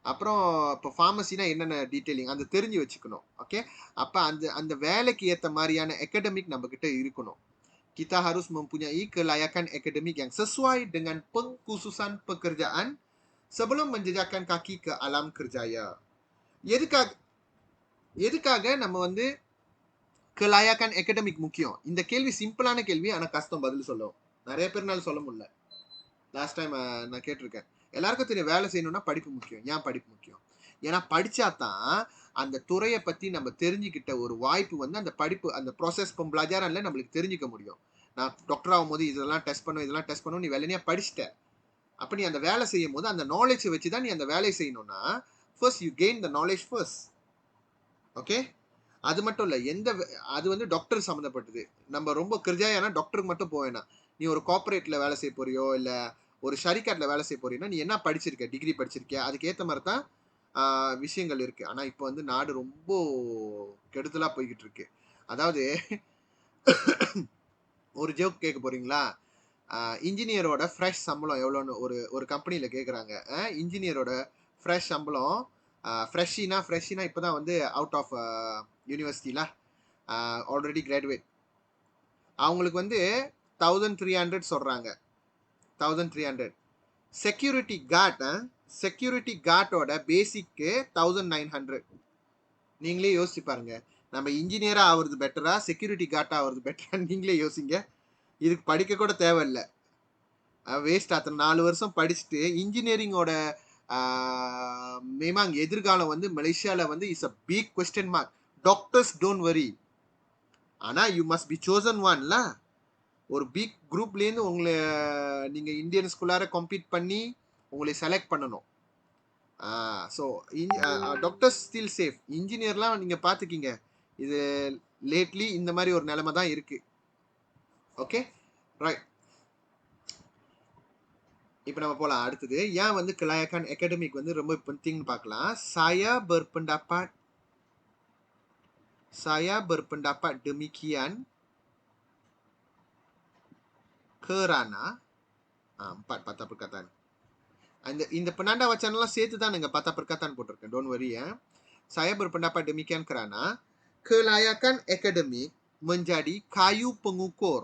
அப்புறம் இப்போ ஃபார்மசினா என்னென்ன டீட்டெயிலிங் அந்த தெரிஞ்சு வச்சுக்கணும். ஓகே, அப்போ அந்த வேலைக்கு ஏற்ற மாதிரியான அகாடமிக் நம்ம கிட்ட இருக்கணும். Kita harus mempunyai kelayakan akademik yang sesuai dengan pengkhususan pekerjaan sebelum menjejakkan kaki ke alam kerjaya. எதுக்காக நம்ம வந்து kelayakan akademik முக்கியம்? இந்த கேள்வி சிம்பிளான கேள்வி, ஆனால் கஷ்டம் பதில் சொல்லவும். நிறைய பேர்னால சொல்ல முடியல. லாஸ்ட் டைம் நான் கேட்டிருக்கேன், எல்லாருக்கும் தெரியும் வேலை செய்யணும்னா படிப்பு முக்கியம். ஏன் படிப்பு முக்கியம்? ஏன்னா படித்தா தான் அந்த துறையை பற்றி நம்ம தெரிஞ்சுக்கிட்ட ஒரு வாய்ப்பு வந்து அந்த படிப்பு, அந்த ப்ராசஸ் பம்பளாஜாரில் நம்மளுக்கு தெரிஞ்சிக்க முடியும். நான் டாக்டர் ஆகும்போது இதெல்லாம் டெஸ்ட் பண்ணும், நீ வேலையாக படிச்சுட்ட. அப்போ நீ அந்த வேலை செய்யும் போது அந்த நாலேஜை வச்சு தான் நீ அந்த வேலையை செய்யணும்னா first you gain the knowledge first. Okay, அது மட்டும் இல்லை, அது வந்து டாக்டர் சம்மந்தப்பட்டது. நம்ம ரொம்ப கிருஜாயானா டாக்டருக்கு மட்டும் போவேனா, நீ ஒரு கார்பரேட்டில் வேலை செய்ய போறியோ இல்லை ஒரு ஷரிகாட்டில் வேலை செய்ய போறீங்கன்னா நீ என்ன படிச்சிருக்க, டிகிரி படிச்சிருக்கியா, அதுக்கேற்ற மாதிரி தான் விஷயங்கள் இருக்கு. ஆனால் இப்போ வந்து நாடு ரொம்ப கெடுதலாக போய்கிட்டு இருக்கு. அதாவது ஒரு ஜோக் கேட்க போறீங்களா? இன்ஜினியரோட ஃப்ரெஷ் சம்பளம் எவ்வளோன்னு ஒரு கம்பெனியில் கேட்குறாங்க. இன்ஜினியரோட ஃப்ரெஷ் சம்பளம், ஃப்ரெஷ்ஷினா இப்போ தான் வந்து அவுட் ஆஃப் யூனிவர்சிட்டியில் ஆல்ரெடி கிராஜுவேட். அவங்களுக்கு வந்து 1300 சொல்கிறாங்க. 1300. செக்யூரிட்டி கார்டோட பேசிக்கு 1900. நீங்களே யோசிச்சு பாருங்க, நம்ம இன்ஜினியரா ஆகுறது பெட்டரா, செக்யூரிட்டி கார்டா ஆகுறது பெட்டரா? நீங்களே யோசிங்க. இதுக்கு படிக்க கூட தேவையில்லை, வேஸ்ட். அத்தனை 4 வருஷம் படிச்சுட்டு இன்ஜினியரிங்கோட மேமாங் எதிர்காலம் வந்து மலேசியாவில் வந்து is a big question mark. Doctors don't worry, ஆனால் யூ மஸ்ட் பி சோசன் ஒன்ல. ஒரு பிக் குரூப்லேருந்து உங்களை நீங்கள் இந்தியன் ஸ்கூலார கம்பீட் பண்ணி உங்களை செலக்ட் பண்ணணும். So doctors still safe. இன்ஜினியர்லாம் நீங்கள் பார்த்துக்கிங்க, இது லேட்லி இந்த மாதிரி ஒரு நிலைமை தான் இருக்கு. Okay, right. இப்போ நம்ம போகலாம் அடுத்தது. ஏன் வந்து கelayakan akademik வந்து ரொம்ப pentingன்னு பார்க்கலாம். Saya berpendapat demikian kerana 4 patah perkataan. இந்த penanda வச்சனெல்லாம் சேர்த்து தான் நீங்க patah perkataan போட்டிருக்கேன். Don't worry ya. Saya berpendapat demikian kerana kelayakan akademik menjadi kayu pengukur.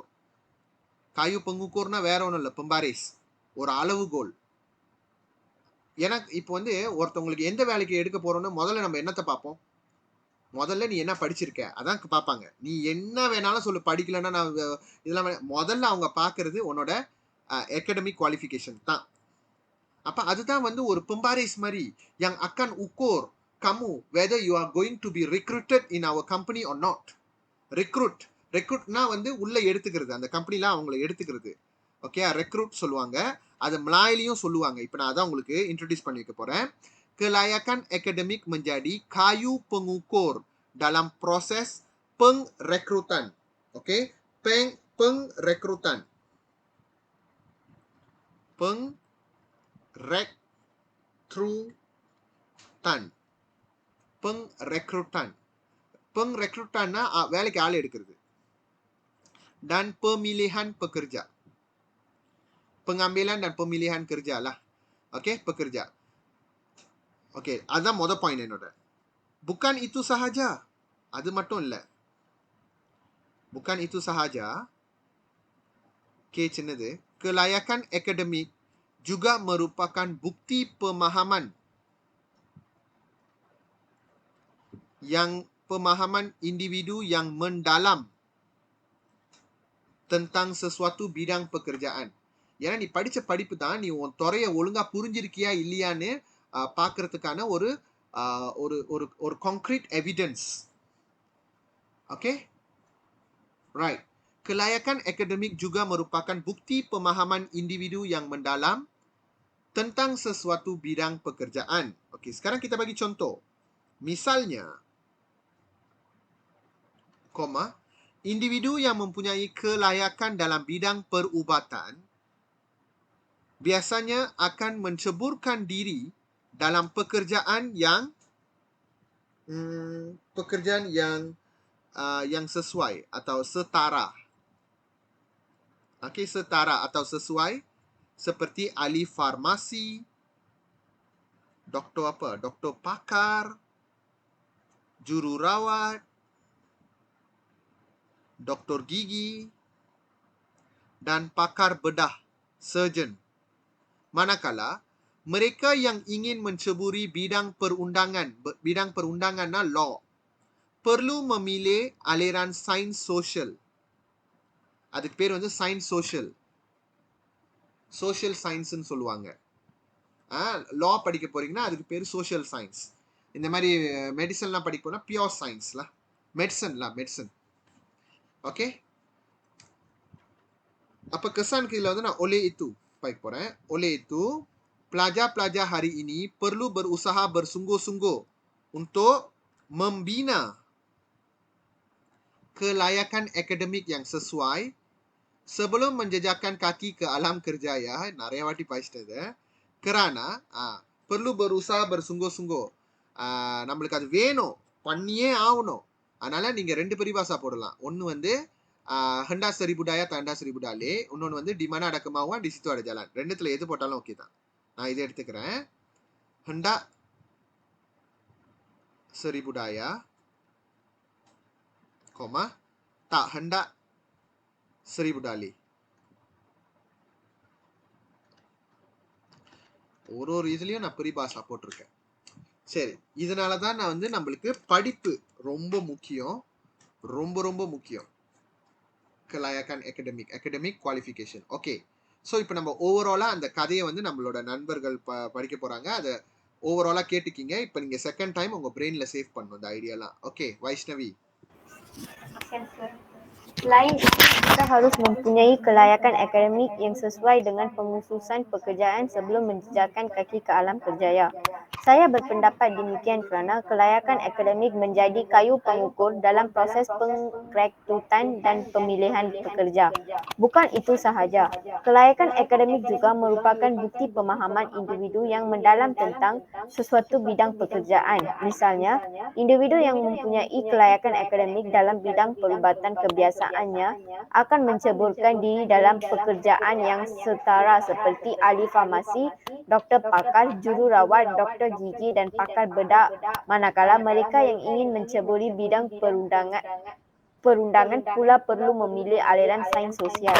Kayu pengukurனா வேற ஒன்றும் இல்லை, pembaris, ஒரு அளவுகோல். ஏன்னா இப்போ வந்து ஒருத்தவங்களுக்கு எந்த வேலைக்கு எடுக்க போறோம்னு முதல்ல நம்ம என்னத்தை பார்ப்போம்? முதல்ல நீ என்ன படிச்சிருக்க அதான் பார்ப்பாங்க. நீ என்ன வேணாலும் சொல்லு, படிக்கலன்னா நான் இதெல்லாம் முதல்ல அவங்க பார்க்கறது உன்னோட அகாடமிக் குவாலிஃபிகேஷன் தான். அப்ப அதுதான் வந்து ஒரு pembaris மாதிரி, yang akan ukur kamu whether you are going to be recruited in our company or not. ரெக்ரூட்னா வந்து உள்ள எடுத்துக்கிறது, அந்த கம்பெனில அவங்களை எடுத்துக்கிறது. ஓகே, ரெக்ரூட் சொல்லுவாங்க, அது மலாயிலையும் சொல்லுவாங்க. இப்போ நான் அதான் உங்களுக்கு இன்ட்ரோடியூஸ் பண்ணி வைக்க போறேன். Kelayakan akademik menjadi kayu pengukur dalam proses pengrekrutan. Okey, pengrekrutan. Pengrekrutanனா வேலைக்கு ஆள் எடுக்கிறது. Dan pemilihan pekerja. Pengambilan dan pemilihan kerja lah. Okey, pekerja. Okay, அதுதான் மொதல் பாயிண்ட் என்னோட. புக்கான் itu sahaja, அது மட்டும் இல்லை. bukan itu sahaja. K சின்னது. Kelayakan akademik juga merupakan bukti pemahaman individu yang mendalam tentang sesuatu bidang pekerjaan. ஏன்னா நீ படிச்ச படிப்பு தான் நீ உன் துறையை ஒழுங்கா புரிஞ்சிருக்கியா இல்லையான்னு பார்க்கறதுக்கான ஒரு ஒரு concrete evidence. Okay, right. Kelayakan akademik juga merupakan bukti pemahaman individu yang mendalam tentang sesuatu bidang pekerjaan. Okey, sekarang kita bagi contoh. Misalnya, individu yang mempunyai kelayakan dalam bidang perubatan biasanya akan menceburkan diri dalam pekerjaan yang sesuai atau setara. Okey, setara atau sesuai, seperti ahli farmasi, doktor apa? Doktor pakar, jururawat, doktor gigi, dan pakar bedah, surgeon. Manakala mereka yang ingin menceburi bidang perundangan law perlu memilih aliran sains sosial. அதுக்கு பேர் வந்து science social சயின்ஸ்ன்னு சொல்லுவாங்க. லா படிக்க போறீங்கன்னா அதுக்கு பேர் social science. இந்த மாதிரி மெடிசன்லாம் படிக்க போனா பியோர் சயின்ஸ்லாம், மெடிசன். ஓகே, அப்ப kesan kila வந்து நான் oleh itu baik போறேன். oleh itu pelajar-pelajar hari ini perlu berusaha bersungguh-sungguh untuk membina kelayakan akademik yang sesuai sebelum menjejakkan kaki ke alam kerja. Ya, நிறைய வாட்டி படிச்சிட்டது. kerana perlu berusaha bersungguh-sungguh, நம்மளுக்கு அது வேணும், பண்ணியே ஆகணும். அதனால நீங்க ரெண்டு பரிபாஷா போடலாம். ஒன்னு வந்து hendak seribu daya tak hendak seribu dalih. இன்னொன்று வந்து di mana ada kemauan di situ ada jalan. ரெண்டுத்துல எது போட்டாலும் ஓகே தான். நான் இதை எடுத்துக்கிறேன். hendak seribu daya, koma, tak hendak seribu dalih. ஒரு இதுலயும் நான் பெரிபாசா போட்டிருக்கேன். சரி, இதனால தான் நான் வந்து நம்மளுக்கு படிப்பு ரொம்ப முக்கியம், ரொம்ப ரொம்ப முக்கியம். kelayakan academic qualification. Okay, so இப்போ நம்ம ஓவராலாக அந்த கதையை வந்து நம்மளோட நண்பர்கள் படிக்க போகிறாங்க. அதை ஓவராலாக கேட்டுக்கிங்க. இப்போ நீங்கள் செகண்ட் டைம் உங்கள் பிரெயினில் சேவ் பண்ணணும் இந்த ஐடியாலாம். ஓகே, Vaishnavi. Selain itu, kita harus mempunyai kelayakan akademik yang sesuai dengan pengususan pekerjaan sebelum menjejakkan kaki ke alam kerjaya. Saya berpendapat demikian kerana kelayakan akademik menjadi kayu pengukur dalam proses pengrekrutan dan pemilihan pekerja. Bukan itu sahaja, kelayakan akademik juga merupakan bukti pemahaman individu yang mendalam tentang sesuatu bidang pekerjaan. Misalnya, individu yang mempunyai kelayakan akademik dalam bidang perubatan kebiasaannya akan menceburkan diri dalam pekerjaan yang setara seperti ahli farmasi, doktor pakar, jururawat, doktor gigi dan pakar bedak, manakala mereka yang ingin menceburi bidang perundangan pula perlu memilih aliran sains sosial.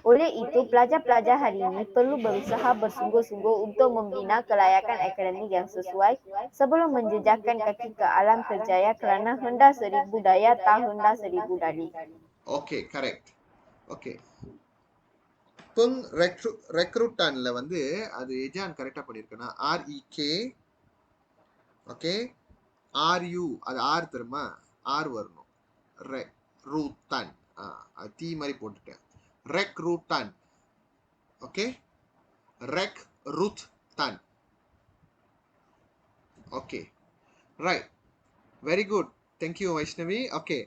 Oleh itu, pelajar-pelajar hari ini perlu berusaha bersungguh-sungguh untuk membina kelayakan akademik yang sesuai sebelum menjejakkan kaki ke alam kerjaya kerana hendak seribu daya tak hendak seribu dalih. Okay, correct. Okay, ரெக்ரூட்டான்ல வந்து அது எஜான் கரெக்டாக பண்ணியிருக்கேன்னா REK, okay, RU, அது R தெரியுமா, R வரணும். ரெக்ரூட்டான், அது தீ மாதிரி போட்டுட்டேன். ரெக்ரூட்டான், ஓகே, ரெக்ரூட்டான். Okay, right, very good, thank you Vaishnavi. Okay,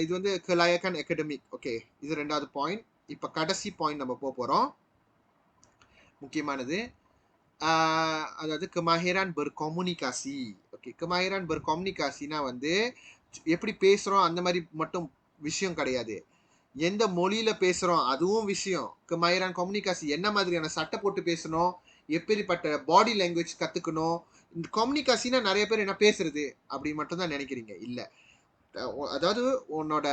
இது வந்து kelayakan academic. ஓகே, இது ரெண்டாவது பாயிண்ட். இப்போ கடைசி பாயிண்ட் நம்ம போகிறோம், முக்கியமானது. அதாவது kemahiran berkomunikasi. ஓகே, kemahiran berkomunikasiனா வந்து எப்படி பேசுகிறோம் அந்த மாதிரி மட்டும் விஷயம் கிடையாது, எந்த மொழியில் பேசுகிறோம் அதுவும் விஷயம். kemahiran komunikasi என்ன மாதிரியான சட்டை போட்டு பேசணும், எப்படிப்பட்ட பாடி லாங்குவேஜ் கற்றுக்கணும். இந்த கம்யூனிகாசினா நிறைய பேர் என்ன பேசுறது அப்படி மட்டும்தான் நினைக்கிறீங்க. இல்லை, அதாவது உன்னோட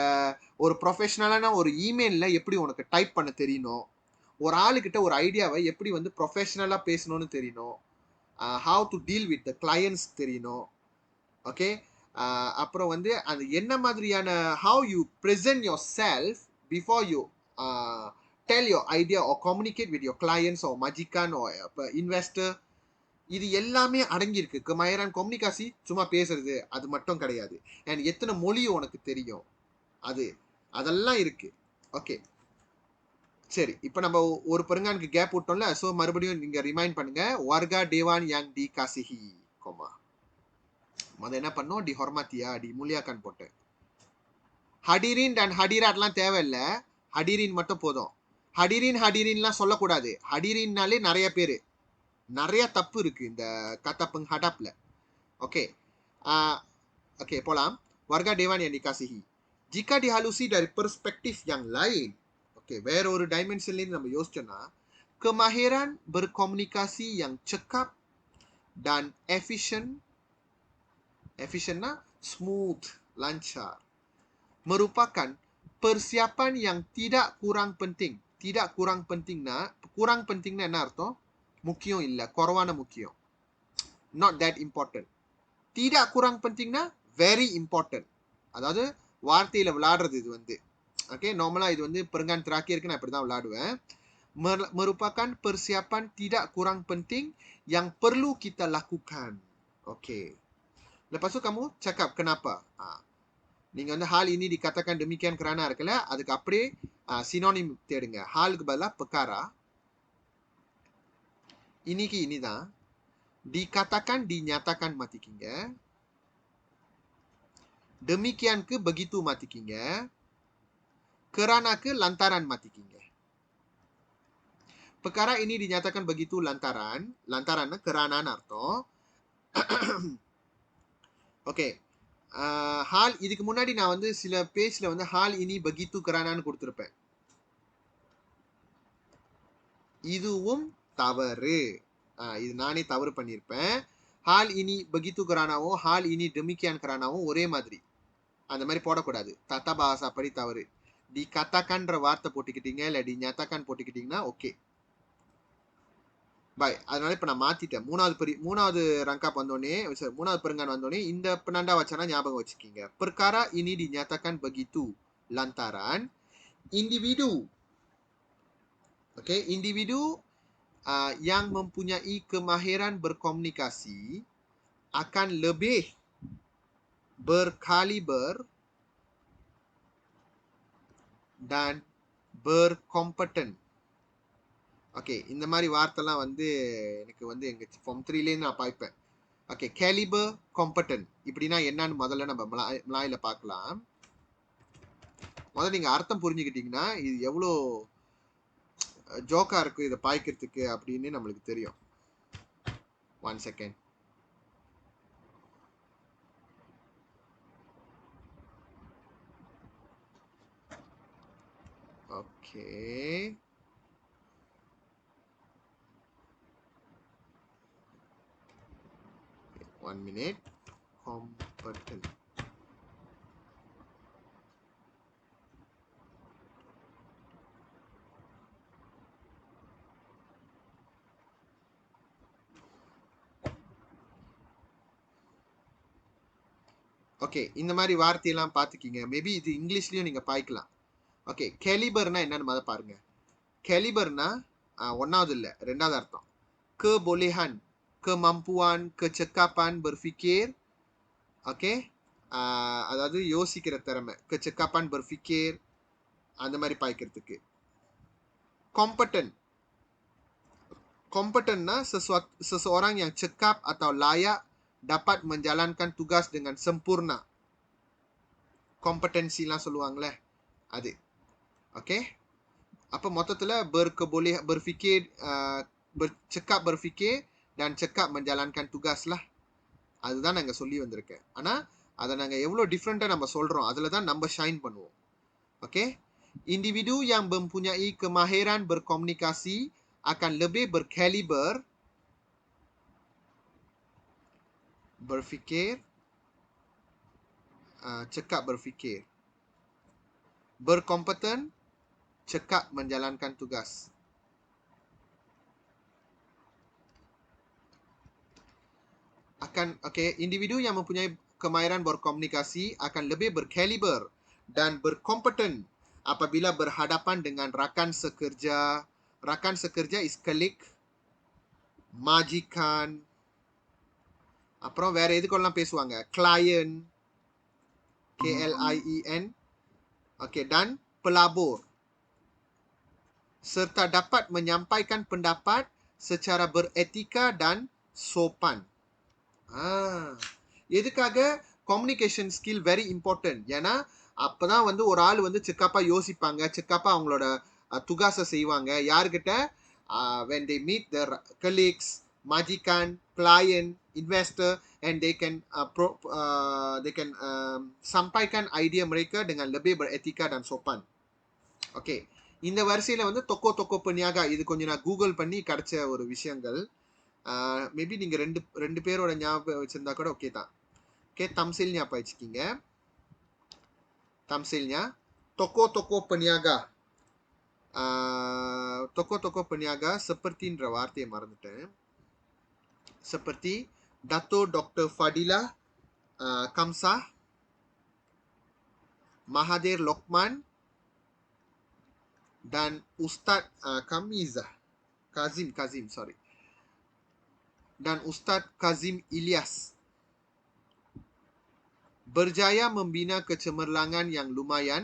ஒரு ப்ரொஃபஷனலான ஒரு இமெயிலில் எப்படி உனக்கு டைப் பண்ண தெரியணும், ஒரு ஆளுக்கிட்ட ஒரு ஐடியாவை எப்படி வந்து ப்ரொஃபஷனலாக பேசணும்னு தெரியணும், how to deal with the clients தெரியணும். ஓகே, அப்புறம் வந்து அது என்ன மாதிரியான how you present yourself before you tell your idea or communicate with your clients or மஜிகான் ஆர் இன்வெஸ்டர். இது எல்லாமே அடங்கியிருக்கு. kemahiran komunikasi சும்மா பேசுறது அது மட்டும் கிடையாது. அண்ட் எத்தனை மொழி உனக்கு தெரியும் அதெல்லாம் இருக்கு. ஓகே, சரி, இப்போ நம்ம ஒரு பெருங்கானுக்கு கேப் விட்டோம்ல. ஸோ மறுபடியும் நீங்க ரிமைண்ட் பண்ணுங்க. warga dewan yang dikasihi, coma மொதல் என்ன பண்ணோம், dihormatiya, dimuliakan போட்டேன். hadirin dan hadiratலாம் தேவையில்லை, hadirin மட்டும் போதும். hadirinலாம் சொல்லக்கூடாது. hadirinனாலே நிறைய பேர், நிறைய தப்பு இருக்கு இந்த kata penghadapல. ஓகே, ஓகே, போலாம். warga dewan yang dikasihi, jika dihalusi dari perspektif yang lain, okay, வேற ஒரு டைமென்ஷன்லேருந்து நம்ம யோசிச்சோம்னா, kemahiran berkomunikasi yang cekap dan efisiennya smooth, lancar, merupakan persiapan yang tidak kurang penting. Tidak kurang pentingnya என்ன அர்த்தம், முக்கியம் இல்லை, குறைவான முக்கியம், not that important. tidak kurang pentingனா very important, அதாவது வார்த்தையில் விளையாடுறது. இது வந்து ஓகே, நார்மலாக இது வந்து பெருங்கான் திராக்கி இருக்கு, நான் இப்படி தான் விளையாடுவேன். merupakan persiapan tidak kurang penting yang perlu kita lakukan. Okay, lepas tu kamu cakap kenapa. நீங்கள் வந்து hal ini dikatakan demikian kerana இருக்குல்ல, அதுக்கு அப்படியே சினோனிம் தேடுங்க. ஹாலுக்கு பதிலாக perkara, இன்னைக்கு இனிதான், dikatakan dinyatakan மாத்திக்கிங்க, demikianக்கு begitu மாத்திக்கிங்க, keranaக்கு lantaran மாத்திக்கிங்க. perkara ini dinyatakan begitu lantaran kerana அர்த்தம். ஓகே, ஹால் இதுக்கு முன்னாடி நான் வந்து சில பேஜ்ல வந்து ஹால் இனி பகித்து கரானான்னு கொடுத்துருப்பேன். இதுவும் தவறு. இது நானே தவறு பண்ணியிருப்பேன். ஹால் இனி பகித்து கரானாவும் ஹால் இனி டெமிக்கியான் கரானாவும் ஒரே மாதிரி அந்த மாதிரி போடக்கூடாது. தத்தா பாசா படி தவறு. டி கத்தாக்கான்ற வார்த்தை போட்டுக்கிட்டீங்க இல்லை டி ஞாத்தாக்கான் போட்டுக்கிட்டீங்கன்னா ஓகே பாய். அதனால இப்போ நான் மாத்திட்டேன். மூணாவது ரங்காப் வந்தோடனே மூணாவது பெருங்கான் வந்தோடனே இந்த penanda wacana ஞாபகம் வச்சுக்கிங்க. Perkara ini dinyatakan begitu lantaran individu, okay, individu yang mempunyai kemahiran berkomunikasi akan lebih berkaliber dan berkompeten. Okay, இந்த மாதிரி வார்த்தைலாம் வந்து எனக்கு வந்து எங்கள் ஃபார்ம் 3லேருந்து நான் பார்ப்பேன். ஓகே, கேலிபர் காம்பட்டன் இப்படின்னா என்னன்னு முதல்ல நம்ம மலாயில் பார்க்கலாம். முதல்ல நீங்கள் அர்த்தம் புரிஞ்சுக்கிட்டீங்கன்னா இது எவ்வளோ ஜோக்காக இருக்குது இதை பாய்க்கிறதுக்கு அப்படின்னு நம்மளுக்கு தெரியும். 1 second. Okay, 1 minute. Competent. Okay, இந்த மாதிரி வார்த்தையெல்லாம் பார்த்துக்கிங்க. மேபி இது இங்கிலீஷ்லயும் நீங்க பாய்க்கலாம். ஓகே, கேலிபர்னா என்னன்னு முதல்ல பாருங்க. கேலிபர்னா ஒன்னாவது இல்லை, ரெண்டாவது அர்த்தம். kebolehan, kemampuan, kecekapan berfikir. Okay, அதாவது யோசிக்கிற திறமை, kecekapan berfikir அந்த மாதிரி பாய்க்கிறதுக்கு. Competent. Competentனா seseorang yang cekap atau layak dapat menjalankan tugas dengan sempurna. Kompetensiலாம் சொல்லுவாங்களே அது. ஓகே, அப்போ மொத்தத்தில் berfikir, cekap berfikir dan cekap menjalankan tugas lah. அதுதான் நாங்கள் சொல்லி வந்திருக்கேன். ஆனால் அதை நாங்கள் எவ்வளோ டிஃப்ரெண்ட்டாக நம்ம சொல்கிறோம் அதில் தான் நம்ம ஷைன் பண்ணுவோம். Okay, individu yang mempunyai kemahiran berkomunikasi akan lebih berkaliber, berfikir, cekap berfikir, berkompeten, cekap menjalankan tugas. Individu yang mempunyai kemahiran berkomunikasi akan lebih berkaliber dan berkompeten apabila berhadapan dengan rakan sekerja. Rakan sekerja is colleague, majikan, அப்புறம் வேற எதுக்கெல்லாம் பேசுவாங்க, client, KLIEN, okay, dan pelabur, serta dapat menyampaikan pendapat secara beretika dan sopan. எதுக்காக communication skill very important. ஏன்னா அப்பதான் வந்து ஒரு ஆள் வந்து செக்கப்பா யோசிப்பாங்க, செக்கப்பா அவங்களோட துகாசை செய்வாங்க. யாருக்கிட்ட? when they meet their colleagues, majikan, client, investor, and they can sampaikan idea mereka dengan lebih beretika dan sopan. Okay, இந்த வரிசையில வந்து தொக்கோ பனியாகா இது கொஞ்சம் நான் கூகுள் பண்ணி கிடைச்ச ஒரு விஷயங்கள். மேபி நீங்க ரெண்டு பேரோட ஞாபகம் வச்சிருந்தா கூட ஓகே தான். ஓகே, தம்சில்nya apa வச்சுக்கீங்க. Tamsilnya toko-toko peniaga. Toko-toko peniaga sepertiன்ற வார்த்தையை மறந்துட்டேன். Seperti Dato Dr. Fadilah Kamsah, Mahathir Lokman, dan Ustaz Kazim, sorry. Dan Ustaz Kazim Ilyas berjaya membina kecemerlangan yang lumayan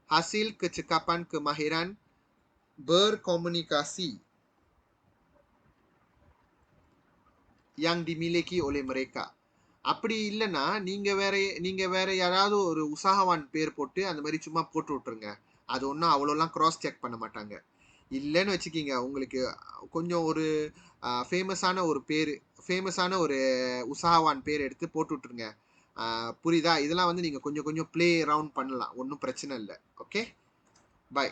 hasil kecekapan kemahiran berkomunikasi yang dimiliki oleh mereka. அப்படி இல்லைன்னா நீங்க வேற யாராவது ஒரு உற்சாகவான் பேர் போட்டு அந்த மாதிரி சும்மா போட்டு விட்டுருங்க. அது ஒன்றும் அவ்வளோலாம் கிராஸ் செக் பண்ண மாட்டாங்க. இல்லைன்னு வச்சுக்கிங்க, உங்களுக்கு கொஞ்சம் ஒரு ஃபேமஸான ஒரு உற்சாகவான் பேர் எடுத்து போட்டு விட்டுருங்க. புரியுதா? இதெல்லாம் வந்து நீங்கள் கொஞ்சம் கொஞ்சம் ப்ளே ரவுண்ட் பண்ணலாம், ஒன்றும் பிரச்சனை இல்லை. Okay, by.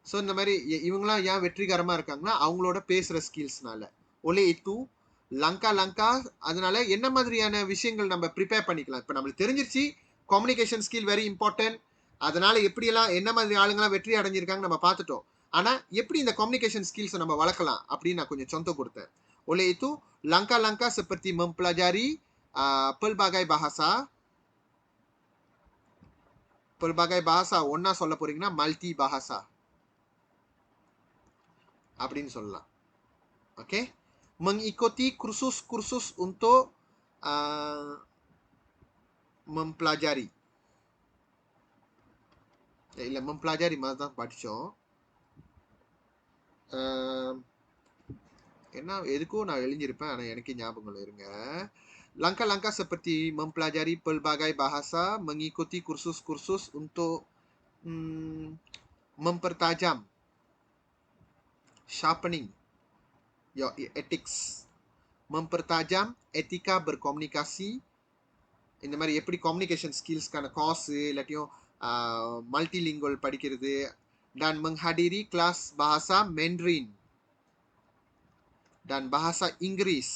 ஸோ இந்த மாதிரி இவங்களாம் ஏன் வெற்றிகரமாக இருக்காங்கன்னா அவங்களோட பேசுகிற ஸ்கில்ஸ்னால. ஒலே itu லங்கா அதனால என்ன மாதிரியான விஷயங்கள் நம்ம ப்ரிப்பேர் பண்ணிக்கலாம்? இப்போ நம்மளுக்கு தெரிஞ்சிருச்சு கம்யூனிகேஷன் ஸ்கில் வெரி இம்பார்ட்டன்ட். அதனால எப்படியெல்லாம் என்ன மாதிரி ஆளுங்களாம் வெற்றி அடைஞ்சிருக்காங்க நம்ம பார்த்துட்டோம். ஆனால் எப்படி இந்த கம்யூனிகேஷன் ஸ்கில்ஸை நம்ம வளர்க்கலாம் அப்படின்னு நான் கொஞ்சம் சொந்தம் கொடுத்தேன். Oleh itu langkah-langkah seperti mempelajari pelbagai bahasa ஒன்னா சொல்ல போறீங்கன்னா மல்டி bahasa அப்படின்னு சொல்லலாம். Okay, mengikuti kursus-kursus untuk mempelajari. இல்லை mempelajari மாதிரி தான் படித்தோம். என்ன எதுக்கும் நான் எழுந்திருப்பேன், ஆனால் எனக்கு ஞாபகம் இருங்க. Langkah-langkah seperti mempelajari pelbagai bahasa, mengikuti kursus-kursus untuk mempertajam, sharpening your ethics, mempertajam etika berkomunikasi. இந்த மாதிரி எப்படி கம்யூனிகேஷன் ஸ்கில்ஸ்க்கான கோர்ஸ் இல்லாட்டியும் மல்டிலிங்குவல் படிக்கிறது. Dan menghadiri kelas bahasa Mandarin dan bahasa Inggris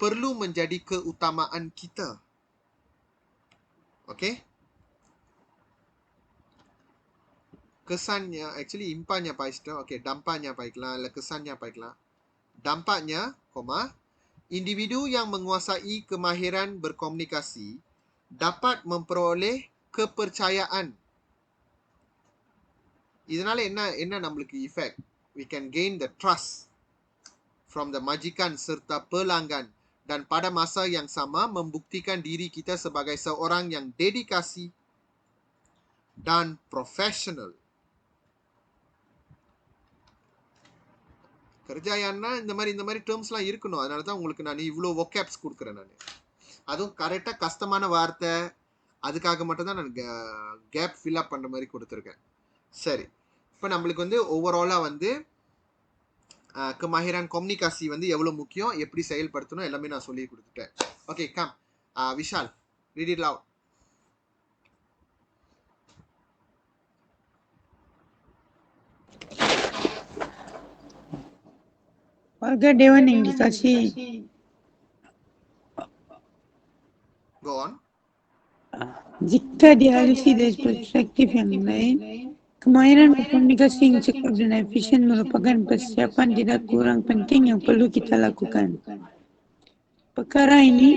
perlu menjadi keutamaan kita. Okay? Kesannya, actually impanya paistam. Okay, dampaknya baiklah, lah kesannya baiklah. Dampaknya, individu yang menguasai kemahiran berkomunikasi dapat memperoleh kepercayaan. இதனால என்ன நம்மளுக்கு effect? We can gain the trust from the majikan serta pelanggan dan pada masa yang sama membuktikan diri kita sebagai seorang yang dedikasi dan profesional. kerjaanna இந்த மாதிரி டேர்ம்ஸ்லாம் இருக்கணும். அதனால தான் உங்களுக்கு நான் இவ்வளோ vocabs கொடுக்குறேன். நான் அதுவும் கரெக்டாக கஷ்டமான வார்த்தை, அதுக்காக மட்டும் தான் நான் கேப் ஃபில் அப் பண்ணுற மாதிரி கொடுத்துருக்கேன். சரி, இப்போ நம்மளுக்கு வந்து ஓவராலாக வந்து கமாஹிரான் கம்யூனிகாசி வந்து எவ்வளோ முக்கியம், எப்படி செயல்படுத்தணும் எல்லாமே நான் சொல்லி கொடுத்துட்டேன். Okay, come Vishal, read it loud. Warga Dewan yang dikasih. Go on. Jika dihalusi dari perspektif yang lain, kemahiran berkomunikasi yang cukup dan efisien merupakan persiapan tidak kurang penting yang perlu kita lakukan. Perkara ini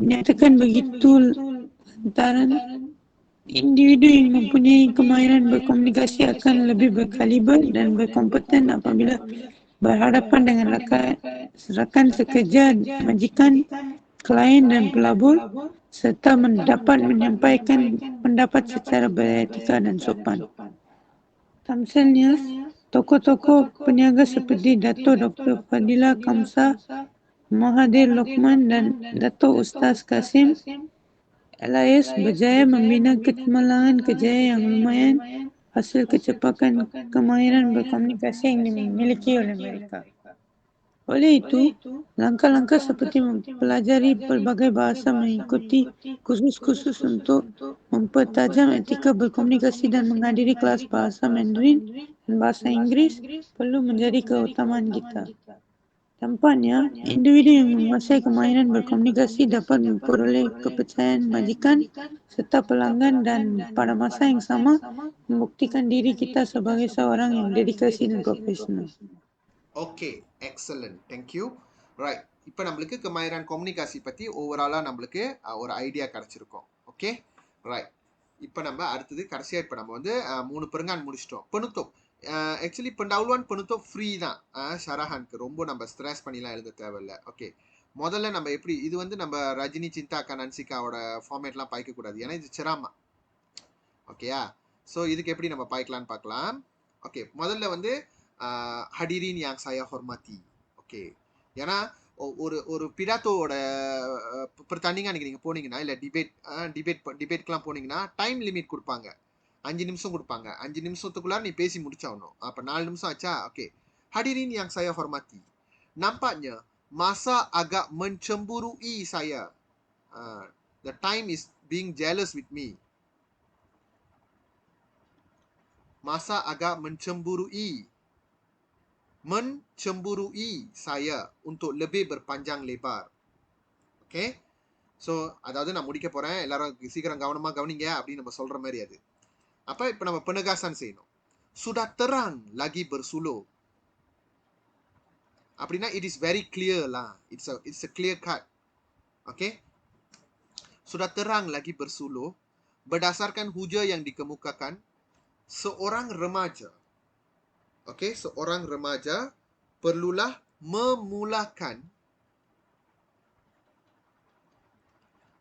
menyatakan begitu lantaran individu yang mempunyai kemahiran berkomunikasi akan lebih berkaliber dan berkompeten apabila berhadapan dengan rekan sekerja, majikan, klien dan pelabur, serta dapat menyampaikan pendapat secara beretika dan sopan. Tamsilnya, tokoh-tokoh peniaga seperti Dato' Dr. Fadila Kamsa, Mahathir Lokman dan Dato' Ustaz Kasim LIS berjaya membina kecemerlangan kerjaya yang lumayan hasil kecepatan kemahiran berkomunikasi yang dimiliki oleh mereka. Oleh itu, langkah-langkah seperti mempelajari pelbagai bahasa, mengikuti kursus-kursus untuk mempertajam etika berkomunikasi dan menghadiri kelas bahasa Mandarin dan bahasa Inggris perlu menjadi keutamaan kita. Tampaknya, individu yang menguasai kemahiran berkomunikasi dapat memperoleh kepercayaan majikan serta pelanggan dan pada masa yang sama membuktikan diri kita sebagai seorang yang dedikasi dan profesional. Okay, excellent, thank you. Right, இப்போ நம்மளுக்கு கமாஹிரான் கம்யூனிகாசி பற்றி ஓவராலாக நம்மளுக்கு ஒரு ஐடியா கிடச்சிருக்கோம். Okay, right. இப்போ நம்ம அடுத்தது கடைசியாக இப்போ நம்ம வந்து 3 பெருங்கான் முடிச்சிட்டோம். பெணுத்தோம் ஆக்சுவலி pendahuluan penutup ஃப்ரீ தான். ஷரஹானுக்கு ரொம்ப நம்ம ஸ்ட்ரெஸ் பண்ணிலாம் எழுத தேவையில்லை. ஓகே, முதல்ல நம்ம எப்படி இது வந்து நம்ம ரஜினி சிந்தா கனன்சிகாவோட ஃபார்மேட்லாம் பாய்க்கக்கூடாது, ஏன்னா இது சிராமா. ஓகேயா, ஸோ இதுக்கு எப்படி நம்ம பாய்க்கலான்னு பார்க்கலாம். ஓகே, முதல்ல வந்து hadirin yang saya hormati. Okay, ஏன்னா ஒரு பிடாத்தோட pertandingan நீங்கள் போனீங்கன்னா இல்லை டிபேட்க்கெலாம் போனீங்கன்னா டைம் லிமிட் கொடுப்பாங்க. 5 நிமிஷம் கொடுப்பாங்க. 5 நிமிஷத்துக்குள்ளார நீ பேசி முடிச்சாகணும். அப்போ 4 நிமிஷம் ஆச்சா? Okay, hadirin yang saya hormati. Nampaknya Masa agak mencemburui saya. The time is being jealous with me. Masa agak mencemburui. Mencemburui saya untuk lebih berpanjang lebar. Okay? So, அதாவது நான் முடிக்க போறேன். எல்லாரும் சீக்கிரம் கவனமா கவனிங்க அப்படின்னு நம்ம சொல்ற மாதிரி அது. அப்ப இப்ப நம்ம பெனகாசன் செய்யணும். Sudah terang lagi bersuluh. அப்படின்னா it is very clear lah. It's a clear cut. Okay? Sudah terang lagi bersuluh. Berdasarkan hujah yang dikemukakan, seorang remaja, okay, seorang remaja perlulah memulakan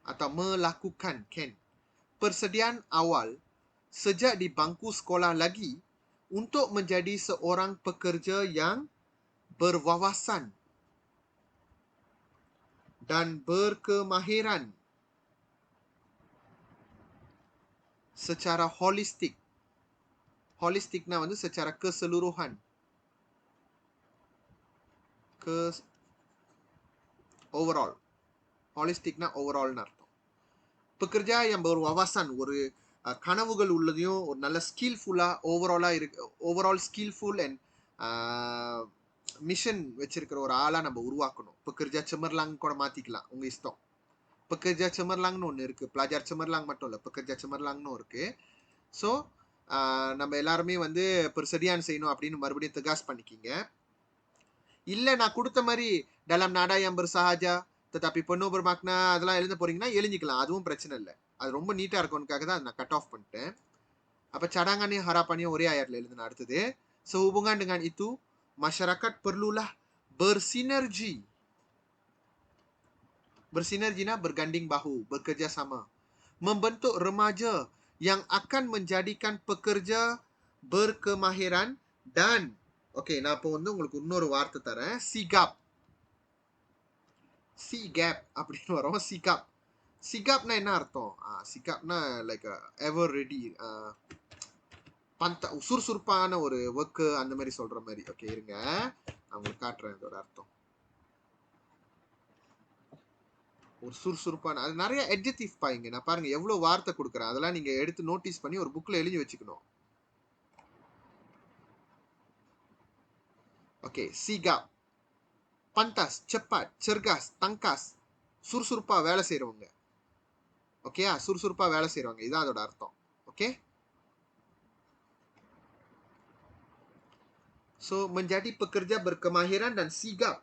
atau melakukan persediaan awal sejak di bangku sekolah lagi untuk menjadi seorang pekerja yang berwawasan dan berkemahiran secara holistik. Holistiknya வந்து secara keseluruhan. Overall. Holistiknya overall அர்த்தம். pekerja yang berwawasan, ஒரு கனவுகள் உள்ளதையும் ஒரு நல்ல ஸ்கில்ஃபுல்லா ஓவராலா இருக்கு, ஓவரால் ஸ்கில்ஃபுல் அண்ட் மிஷன் வச்சிருக்கிற ஒரு ஆளா நம்ம உருவாக்கணும். pekerja cemerlang கூட மாத்திக்கலாம், உங்க இஷ்டம். pekerja cemerlangனு ஒன்று இருக்கு, pelajar cemerlang மட்டும் இல்லை, pekerja cemerlangனு இருக்கு. ஸோ நம்ம எல்லாருமே வந்து persediaan செய்யணும் அப்படின்னு மறுபடியும் tegas பண்ணிக்கிங்க. இல்லை நான் கொடுத்த மாதிரி dalam nada yang bersahaja tetapi penuh bermakna அதெல்லாம் எழுத போறீங்கன்னா எழுதிக்கலாம், அதுவும் பிரச்சனை இல்லை. அது ரொம்ப நீட்டா இருக்கும்னுக்காக தான் நான் கட் ஆஃப் பண்ணிட்டேன். அப்ப cadangannya harapannya ஒரே ayatல எழுதுன. அடுத்தது, sehubungan dengan itu masyarakat perlulah bersinergi. Bersinerginya berganding bahu, bekerja sama, membentuk remaja yang akan menjadikan pekerja berkemahiran dan நான் இப்போ வந்து உங்களுக்கு இன்னொரு வார்த்தை தரேன், sigap. sigap அப்படின்னு வரும். sigap. sigapனா என்ன அர்த்தம்? sigapனா லைக் எவர் ரெடி, சுறுசுறுப்பான ஒரு ஒர்க் அந்த மாதிரி சொல்ற மாதிரி. ஓகே இருங்க, நான் உங்களுக்கு காட்டுறேன் இதோட அர்த்தம். ஒரு சுறுசுறுப்பான, அது நிறைய adjective பாருங்க, நான் பாருங்க எவ்வளவு வார்த்தை கொடுக்குறேன், அதெல்லாம் நீங்க எடுத்து நோட்டீஸ் பண்ணி ஒரு புக்ல எழுதி வச்சுக்கணும். Okay, sigap, pantas, cepat, cergas, tangkas, சுறுசுறுப்பா வேலை செய்யறவங்க. ஓகேயா, சுறுசுறுப்பா வேலை செய்யறவங்க, இதுதான் அதோட அர்த்தம். Okay, so menjadi pekerja berkemahiran dan sigap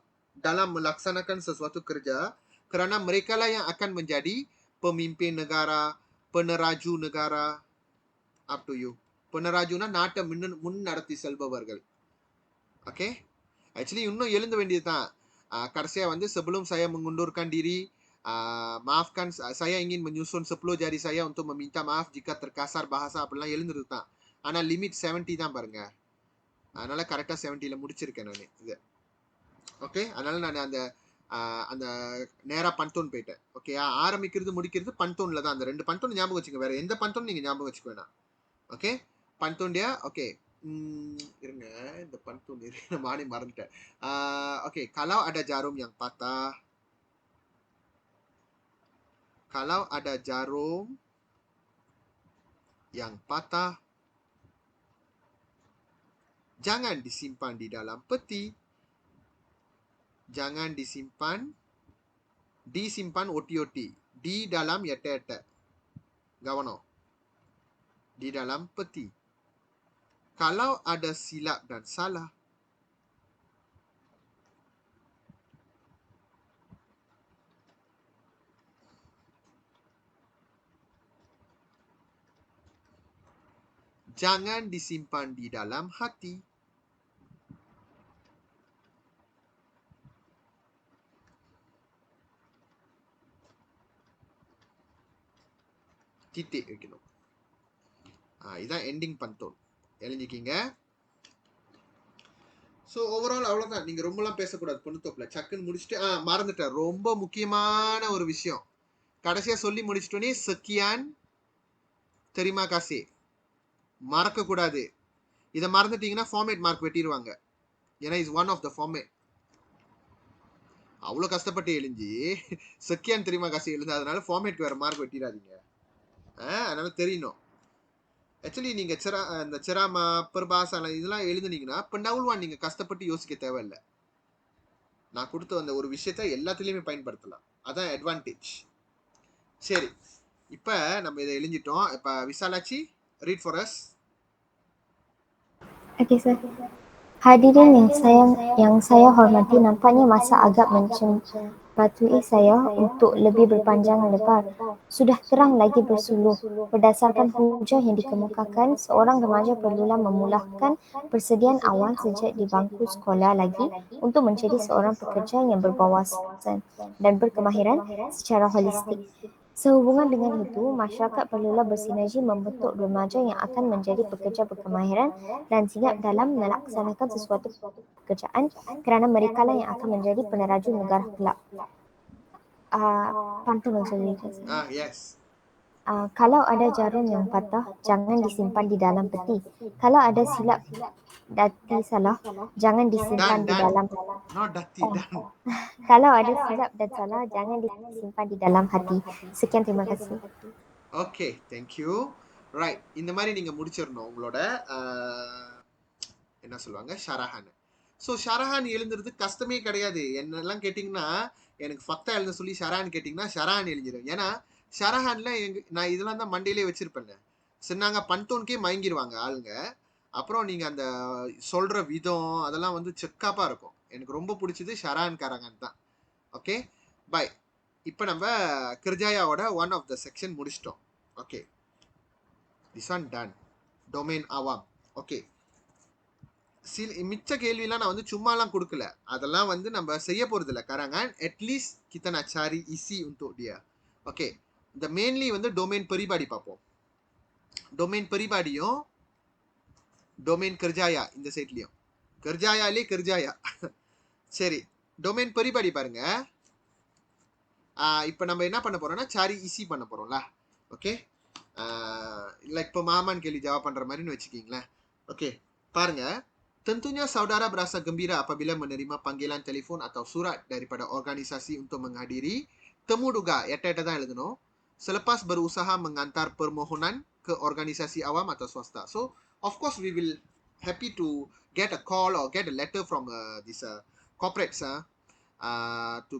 dalam melaksanakan sesuatu kerja, kerana mereka lah yang akan menjadi pemimpin negara, peneraju negara. Up to you. penerajuna நாட்டை முன் நடத்தி செல்பவர்கள். ஓகே, ஆக்சுவலி இன்னும் எழுத வேண்டியதுதான். கடைசியா வந்து sebelum saya mengundurkan diri, maafkan saya ingin menyusun 10 jari saya untuk meminta maaf jika terkasar bahasa அப்படிலாம் எழுதுறது தான். ஆனா லிமிட் 70 தான் பாருங்க, அதனால கரெக்டா 70ல முடிச்சிருக்கேன் நான் இது. ஓகே, அதனால நான் அந்த நேரா பண்டோன் போயிட்டேன். ஓகே, ஆரம்பிக்கிறது முடிக்கிறது பண்டோன்ல தான். அந்த 2 பண்டோன் ஞாபகம் வச்சுங்க, வேற எந்த பண்டோன் நீங்க ஞாபகம் வச்சுக்க வேணாம். ஓகே, பண்டோன்டியா. ஓகே, இருங்க, இந்த pantun நானே மறந்துட்டேன். Okay, kalau ada jarum yang patah, kalau ada jarum yang patah, jangan disimpan di dalam peti. Jangan disimpan OT di dalam yete. Gawano, di dalam peti. Kalau ada silap dan salah, jangan disimpan di dalam hati. titik வைக்கணும். இதான் எண்டிங் பந்தோன், எழுதிக்கிங்க. So overall அவ்வளோதான். நீங்கள் ரொம்பலாம் பேசக்கூடாது பொண்ணுத்தோப்பில், சக்குன்னு முடிச்சுட்டு மறந்துட்டேன், ரொம்ப முக்கியமான ஒரு விஷயம் கடைசியாக சொல்லி முடிச்சிட்டோன்னே செக்கியான் தெரியுமா காசி மறக்கக்கூடாது. இதை மறந்துட்டீங்கன்னா ஃபார்மேட் மார்க் வெட்டிடுவாங்க, ஏன்னா is one of the format. அவ்வளோ கஷ்டப்பட்டு எழுஞ்சி செக்கியான் தெரியுமா காசு எழுந்து, அதனால ஃபார்மேட் வேற மார்க் வெட்டிடாதீங்க. அதனால தெரியணும். ஆக்சுவலி நீங்க இந்த செராமா பெர்பாசால இதெல்லாம் எழுதுனீங்கன்னா இப்போ நீங்க கஷ்டப்பட்டு யோசிக்க தேவையில்லை. நான் கொடுத்த அந்த ஒரு விஷயத்த எல்லாத்துலயுமே பயன்படுத்தலாம். அதான் அட்வான்டேஜ். சரி, இப்ப நம்ம இதை எழுதிட்டோம். இப்ப Visalachi read for us. Okey, sir. Hadirin yang saya hormati, nampaknya masa agak mencempatui saya untuk lebih berpanjang lebar. Sudah terang lagi bersuluh. Berdasarkan hujah yang dikemukakan, seorang remaja perlulah memulakan persediaan awal sejak di bangku sekolah lagi untuk menjadi seorang pekerja yang berwawasan dan berkemahiran secara holistik. Sehubungan dengan itu, masyarakat perlulah bersinergi membentuk remaja yang akan menjadi pekerja berkemahiran dan sigap dalam melaksanakan sesuatu pekerjaan kerana merekalah yang akan menjadi peneraju negara kelak. Pantun saja. Yes. Kalau ada jarum yang patah, jangan disimpan di dalam peti. Kalau ada silap dati salah, jangan disimpan di dalam. Not dati, dan. Kalau ada silap dan salah, jangan disimpan di dalam hati. Sekian, terima kasih. Okay, thank you. Right, இந்த மாதிரி நீங்க முடிச்சிடணும் உங்களோட என்ன சொல்லுவாங்க ஷரஹான். ஸோ ஷரஹான் எழுதுறது கஷ்டமே கிடையாது. என்னெல்லாம் கேட்டிங்கன்னா எனக்கு ஃபக்தா எழுத சொல்லி ஷரஹான் கேட்டிங்கன்னா ஷரஹான் எழுதிடும். ஏன்னா ஷரஹான்ல நான் இதெல்லாம் தான் மண்டையிலே வச்சிருப்பேன். சொன்னாங்க பண்டோன்கே மயங்கிடுவாங்க ஆளுங்க. அப்புறம் நீங்கள் அந்த சொல்கிற விதம் அதெல்லாம் வந்து செக்காப்பாக இருக்கும். எனக்கு ரொம்ப பிடிச்சது ஷரஹான் காரங்கன் தான். Okay, bye. இப்போ நம்ம கிர்ஜாயாவோட ஒன் ஆஃப் த செக்ஷன் முடிச்சிட்டோம். Okay, this one done. Domain அவாம். ஓகே, மிச்ச கேள்விலாம் நான் வந்து சும்மாலாம் கொடுக்கல. அதெல்லாம் வந்து நம்ம செய்ய போகிறது இல்லை karangan. Atleast kita nak cari isi untuk dia. Okay, இந்த மெயின்லி வந்து டொமைன் பெரிபாடி பார்ப்போம். டொமைன் பெரிபாடியும் டொமைன் கர்ஜாயா இந்த சைட்லையும். கர்ஜாயாலே கர்ஜாயா. சரி, டொமைன் பெரிபாடி பாருங்க. இப்போ நம்ம என்ன பண்ண போறோம்னா சாரி ஈஸி பண்ண போறோம்ல. ஓகே, இல்லை இப்போ மாமான் கேள்வி ஜவாப் பண்ற மாதிரின்னு வச்சுக்கிங்களேன். ஓகே, பாருங்க. Tentunya saudara berasa gembira apabila menerima panggilan telefon atau surat daripada organisasi untuk menghadiri temu duga. Eta தான் எழுதணும். Selepas berusaha mengantar permohonan ke organisasi awam atau swasta. So, of course we will happy to get a call or get a letter from this corporates to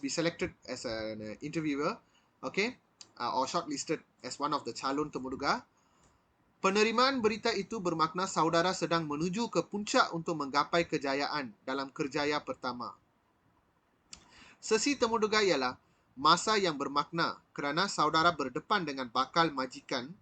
be selected as an interviewer, okay, or shortlisted as one of the calon temu duga. Penerimaan berita itu bermakna saudara sedang menuju ke puncak untuk menggapai kejayaan dalam kerjaya pertama. Sesi temu duga ialah masa yang bermakna kerana saudara berdepan dengan bakal majikan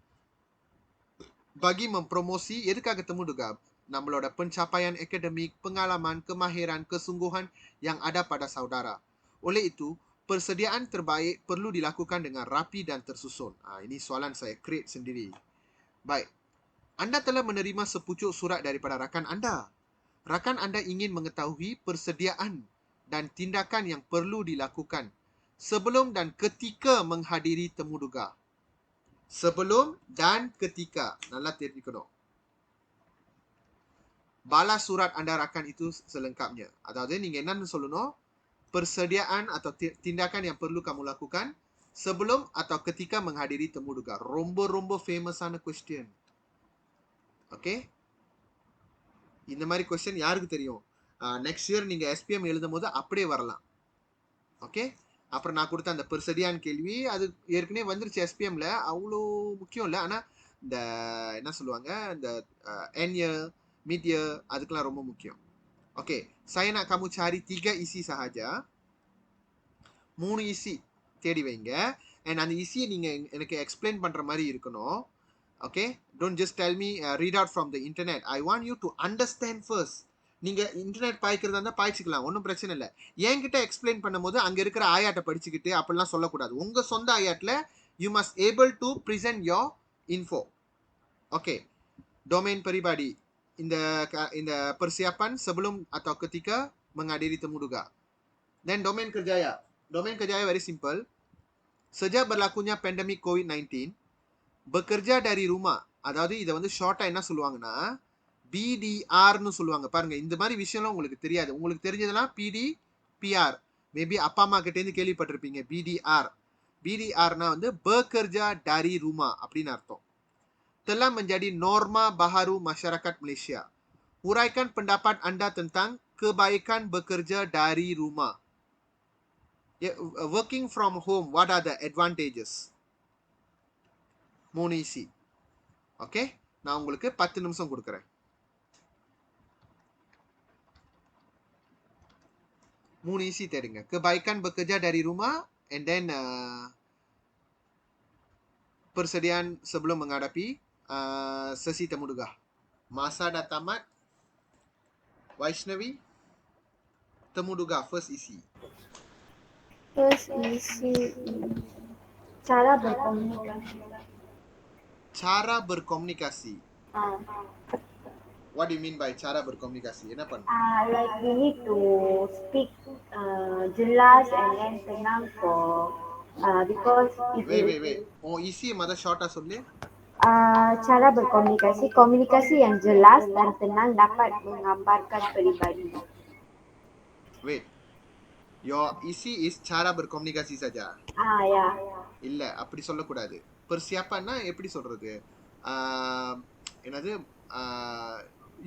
bagi mempromosi எதுக்காக temu duga நம்மளோட pencapaian akademik, pengalaman, kemahiran, kesungguhan yang ada pada saudara. Oleh itu, persediaan terbaik perlu dilakukan dengan rapi dan tersusun. Ini soalan saya create sendiri. Baik, anda telah menerima sepucuk surat daripada rakan anda. Rakan anda ingin mengetahui persediaan dan tindakan yang perlu dilakukan sebelum dan ketika menghadiri temu duga. Sebelum dan ketika. நல்லா தெரிஞ்சுக்கணும். Balas surat anda rakan itu selengkapnya. அதாவது நீங்க என்னன்னு சொல்லணும்? Persediaan atau tindakan yang perlu kamu lakukan sebelum atau ketika menghadiri temu duga. ரொம்ப ஃபேமஸான question. Okay, இந்த மாதிரி கொஸ்டின் யாருக்கு தெரியும்? நெக்ஸ்ட் இயர் நீங்கள் SPM எழுதும் போது அப்படியே வரலாம். ஓகே, அப்புறம் நான் கொடுத்த அந்த பெருசடியான கேள்வி அது ஏற்கனவே வந்துருச்சு SPMல. அவ்வளோ முக்கியம் இல்லை. ஆனால் இந்த என்ன சொல்லுவாங்க இந்த annual, mid year அதுக்கெல்லாம் ரொம்ப முக்கியம். Okay, saya nak kamu cari 3 isi sahaja. 3 isi தேடி வைங்க. அண்ட் அந்த இசியை நீங்கள் எனக்கு எக்ஸ்பிளைன் பண்ணுற மாதிரி இருக்கணும். Okay, don't just tell me read out from the internet. I want you to understand first. நீங்க இன்டர்நெட் பாய்க்கிறதா இருந்தா பாய்ச்சிக்கலாம், ஒன்றும் பிரச்சனை இல்லை. என்கிட்ட எக்ஸ்பிளைன் பண்ணும்போது அங்கே இருக்கிற ஆயாட்டை படிச்சுக்கிட்டு அப்படிலாம் சொல்லக்கூடாது. உங்கள் சொந்த ஆயாட்டில் you must able to present your info. Okay, domain peribadi. இந்த persiapan sebelum atau ketika menghadiri temu duga. Then domain kerjaya. Domain kerjaya very simple. Sejak berlakunya pandemik COVID-19, bekerja dari rumah. அதாவது இதை வந்து ஷார்ட்டா என்ன சொல்லுவாங்கன்னா BDRன்னு சொல்லுவாங்க. பாருங்க, இந்த மாதிரி விஷயம்லாம் உங்களுக்கு தெரியாது. உங்களுக்கு தெரிஞ்சதெல்லாம் PD, PR, மேபி அப்பா அம்மா கிட்டேருந்து கேள்விப்பட்டிருப்பீங்க BDR. BDR-னா வந்து bekerja dari rumah அப்படின்னு அர்த்தம். Telah menjadi norma baharu masyarakat Malaysia. Uraikan pendapat anda tentang kebaikan bekerja dari rumah. Working from home, what are the advantages? மூணு ஈஸி. ஓகே, நான் உங்களுக்கு 10 நிமிஷம் கொடுக்குறேன். மூணு ஈஸி தேடுங்க. Kebaikan bekerja dari rumah and then persediaan sebelum menghadapi sesi temu dugah. Masa dah tamat. Vaishnavi, temu dugah first isi. First isi cara berkomunikasi. Cara berkomunikasi. Ah, What do you mean by cara berkomunikasi? என்ன பண்ணணும்? like we need to speak jelas and then tenang for because if Wait. Oh, isi mother short சொல்லு. cara berkomunikasi, komunikasi yang jelas dan tenang dapat menggambarkan peribadi. Wait. Your isi is cara berkomunikasi saja. Ya. இல்ல, அப்படி சொல்லக்கூடாது. persiapanனா எப்படி சொல்றது? என்னது?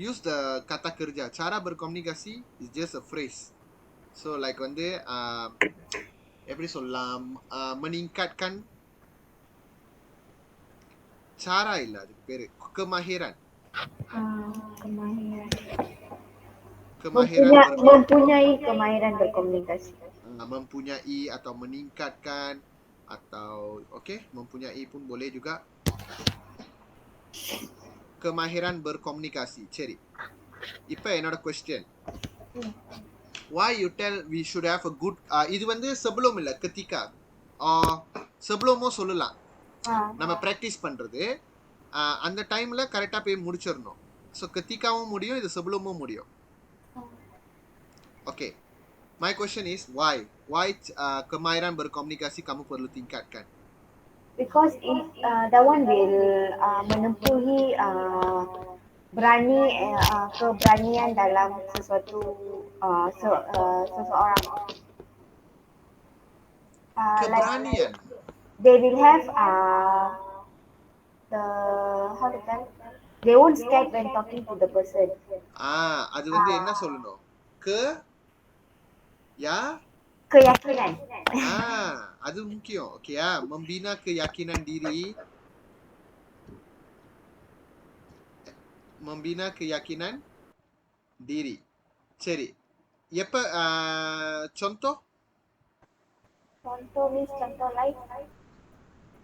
Use the kata kerja. Cara berkomunikasi is just a phrase. So like வந்து எப்படி சொல்லலாம்? meningkatkan cara இல்ல, அதுக்கு பேரு kemahiran. Mempunyai kemahiran berkomunikasi. Mempunyai atau meningkatkan atau okey, mempunyai pun boleh juga. Kemahiran berkomunikasi. சரி, இப்போ என்னோட question. Why you tell we should have a good இது வந்து sebelum இல்ல, ketika. sebelumம் சொல்லலாம். நம்ம practice பண்றது அந்த டைம்ல கரெக்டா போய் முடிச்சிரணும். ஸோ கத்திக்காவும் முடியும், இது sebelumம் முடியும். Okay. My question is why? Why kemahiran berkomunikasi kamu perlu tingkatkan? Because if that one will menempuhi keberanian dalam sesuatu seseorang. Keberanian. They will have the how to tell? They won't scared when talking to the person. அது வந்து என்ன சொல்லணும்? Keyakinan. அது முக்கியம். ஓகேயா? membina keyakinan diri. Membina keyakinan diri. சரி. எப்ப contoh? Contoh means contoh life.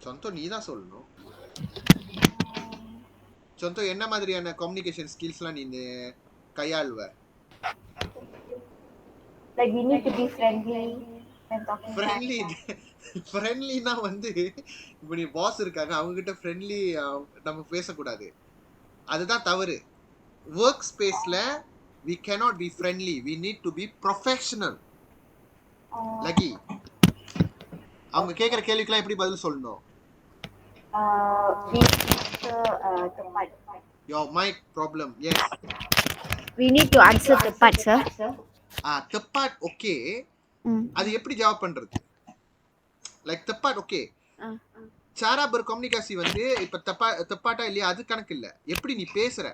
Contoh நீ தான் சொல்லணும். Contoh என்ன மாதிரியான communication skillsலாம் நீ கையாளுவ? Like we need to be friendly when talking. ஃப்ரெண்ட்லினா வந்து இப்போ நீ பாஸ் இருக்காங்க, அவங்க கிட்ட ஃப்ரெண்ட்லி நம்ம பேசக்கூடாது. அதுதான் தவறு. ஒர்க் ஸ்பேஸ்ல we cannot be friendly, we need to be professional. லகி, அவங்க கேக்குற கேள்விக்கெல்லாம் எப்படி பதில் சொல்லணும்? Tepat. Your mic problem. Yes. We need to answer tepat, sir. tepat okay. அது எப்படி ஜவாப் பண்றது? Like tepat okay. cara berkomunikasi வந்து இப்ப tepat இல்லையா அது கணக்கு இல்ல. எப்படி நீ பேசுற?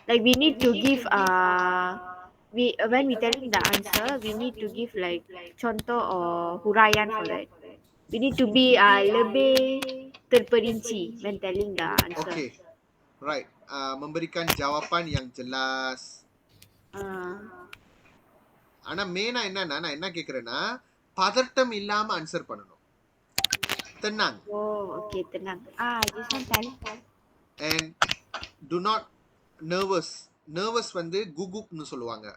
Like we need to give when we telling the answer, we need to give like contoh or huraian for that. We need to be lebih terperinci when telling the answer. Okay. Right. Memberikan jawapan yang jelas. ஆனா மெயினா என்னன்னா, நான் என்ன கேக்குறேன்னா, பதட்டம் இல்லாம ஆன்சர் பண்ணணும். tenang. Okay, tenang. This one tell. And do not nervous. Nervous வந்து gugupனு சொல்லுவாங்க.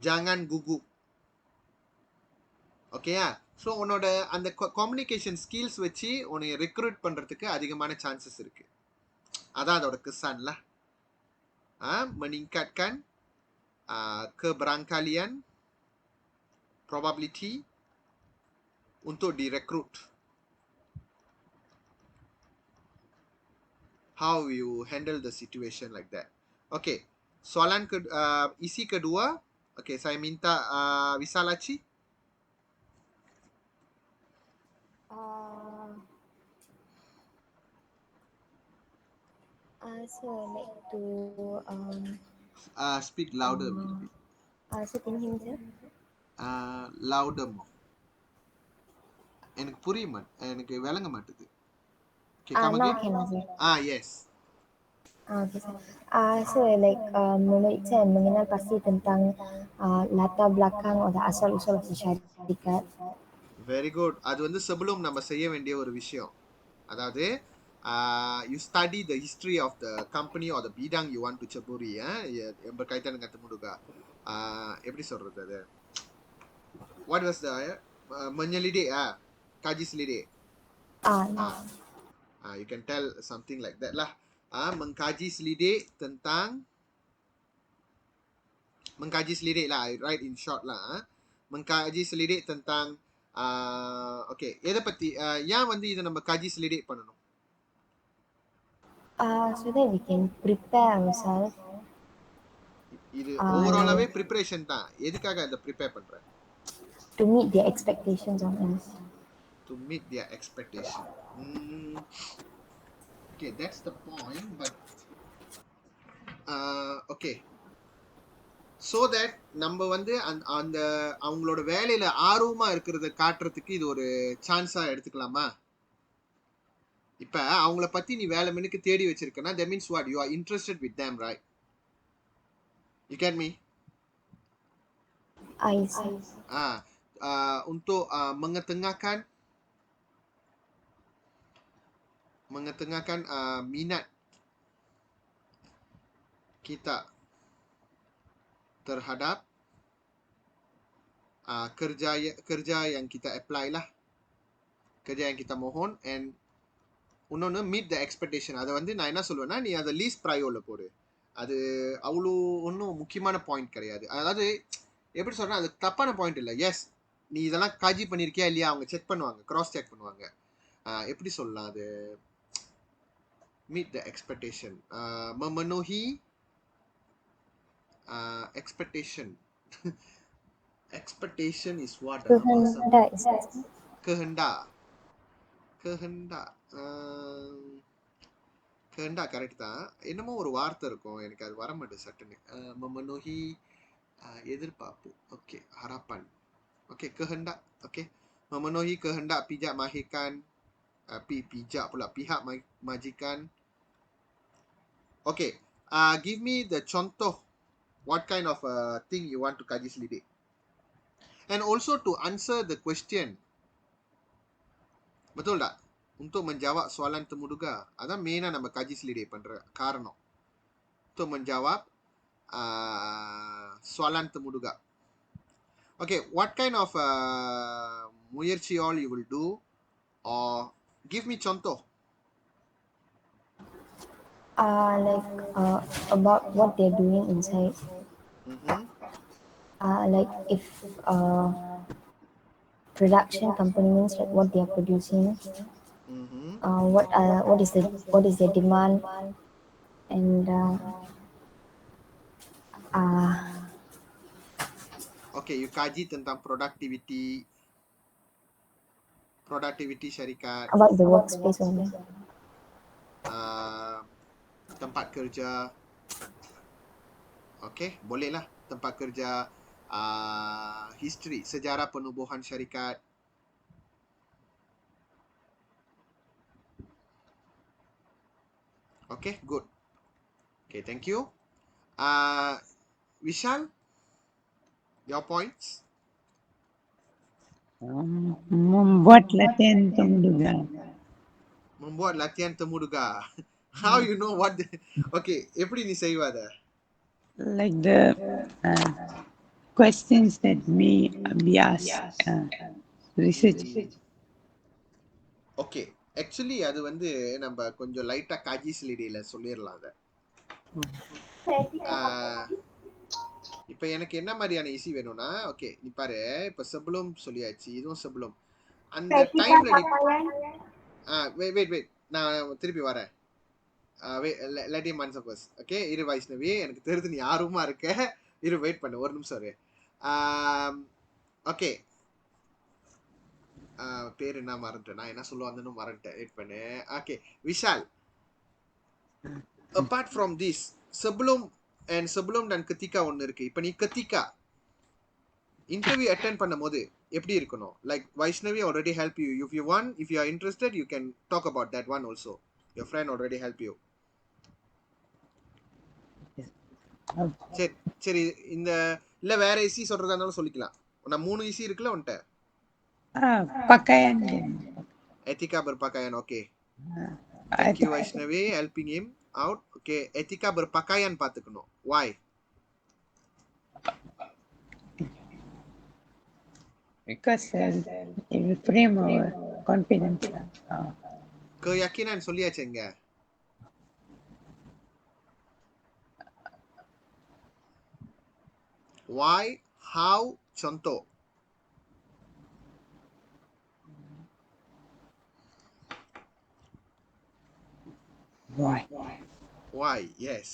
jangan gugup. ஓகேயா? ஸோ உன்னோட அந்த கம்யூனிகேஷன் ஸ்கில்ஸ் வச்சு உன்னை ரெக்ரூட் பண்றதுக்கு அதிகமான சான்சஸ் இருக்கு. அதான் அதோட kesanல. meningkatkan keberangkalian, probability untuk direkrut. How you handle the situation like that. Okay. Soalan isi kedua, Okay, saya minta Visalachi. So I'd like to Speak louder a little bit. so can you hear me, sir? Louder more. எனக்கு எனக்கு விளங்க மாட்டுது. Okay, come Now again. can I, sir? Yes. Okay, sir. So like memeriksa dan mengenal pasti tentang latar belakang atau asal-usul syarikat. Very good. அது வந்து sebelum நம்ம செய்ய வேண்டிய ஒரு விஷயம். அதாவது you study the history of the company or the bidang you want to ceburi yang berkaitan dengan temuduga. எப்படி சொல்றது அது? What was the menyelidik kaji selidik. You can tell something like that lah. Mengkaji selidik lah, I write in short lah. Mengkaji selidik tentang okay, எதை பத்தி ஏன் வந்து இதை நம்ம kaji selidik பண்ணணும்? So that we can prepare ourselves. இது ஓவராலாவே ப்ரிப்பரேஷன் தான். எதுக்காக அதை ப்ரிப்பேர் பண்ற? To meet their expectations on us. To meet their expectation. Okay, that's the point. But okay, so that நம்ம வந்து அந்த அவங்களோட வேலையில ஆர்வமா இருக்கிறத காட்டுறதுக்கு இது ஒரு சான்ஸா எடுத்துக்கலாமா? இப்ப அவங்கள பத்தி நீ வேலை மணிக்கு தேடி வச்சிருக்கனா, that means what? You are interested with them, right? You get me? I see. Untuk mengetengahkan minat kita terhadap kerja yang kita apply lah, kerja yang kita mohon, and இன்னொன்று meet the expectation. அதை வந்து நான் என்ன சொல்லுவேன்னா, நீ அதை லீஸ்ட் ப்ரையோவில் போடு. அது அவ்வளோ ஒன்றும் முக்கியமான பாயிண்ட் கிடையாது. அதாவது எப்படி சொல்கிறேன், அது தப்பான பாயிண்ட் இல்லை. எஸ், நீ இதெல்லாம் காஜி பண்ணியிருக்கியா இல்லையா அவங்க செக் பண்ணுவாங்க, கிராஸ் செக் பண்ணுவாங்க. எப்படி சொல்லலாம் அது? meet the expectation. Memenuhi expectation. Expectation is what? Kehendak. Kehendak correct தான். என்னமோ ஒரு வார்த்தை இருக்கும், எனக்கு அது வர மாட்டேது சட்டுன்னு. memenuhi எதிர்பார்ப்பு. Okay, harapan. Okay, kehendak. Okay, memenuhi kehendak pijak majikan. Pijak pula, pihak majikan. Okay, give me the contoh. What kind of thing you want to kaji selidik? And also to answer the question. Betul tak? Untuk menjawab soalan temuduga. Adan main nama kaji selidik பண்ற காரணம். Untuk menjawab soalan temuduga. Okay, what kind of முயற்சி all you will do? Or give me contoh. Like about what they're doing inside. Like if production company means like what they are producing. What is their demand, and okay, you kaji tentang productivity syarikat. About the workspace only. Tempat kerja. Okay, bolehlah tempat kerja. History, sejarah penubuhan syarikat. Okay, good. Okay, thank you. Vishal, your points? Membuat latihan temuduga. Membuat latihan temuduga. How you know what? Okay, எப்படி நீ செய்வ அத? Like the questions that may be asked. Research. Okay, actually அது வந்து நம்ம கொஞ்சம் லைட்டா காஜி ஸ்லிடில சொல்லிரலாம் அத. இப்போ எனக்கு என்ன மாதிரியான ஈஸி வேணும்னா, ஓகே நீ பாரு, இப்போ sebelum சொல்லியாச்சு, இதுவும் sebelum. அந்த டைம்ல நீ wait நான் திருப்பி வரேன். let him answer first. Okay, இரு வைஷ்ணவி, எனக்கு தெரியுது நீ ஆர்வமா இருக்க. இரு வெயிட் பண்ணு ஒரு நிமிஷம் இரு. ஓகே, பேர் என்ன மறந்துட்டேன், நான் என்ன சொல்ல வந்தேன்னு மறந்துட்டேன். வெயிட் பண்ணு. ஓகே Vishal, apart from this, sebelum dan ketika ஒன்னு இருக்கு. இப்போ நீ ketika இன்டர்வியூ அட்டென்ட் பண்ணும்போது எப்படி இருக்கணும்? லைக் Vaishnavi already help you. If you want, if you are interested, you can talk about that one also. Your friend already help you. சரி சரி, இந்த இல்ல வேற இசி சொல்றதா இருந்தாலும் சொல்லிக்கலாம். நான் 3 இசி இருக்குல்ல உன்ட்ட. pakaian dia. Etika berpakaian. Okay, thank you Vaishnavi helping him out. Okay, etika berpakaian பாத்துக்கணும். Why? Because it will frame our confidence. keyakinan சொல்லியாச்சுங்க. Why, how, contoh. Why, yes.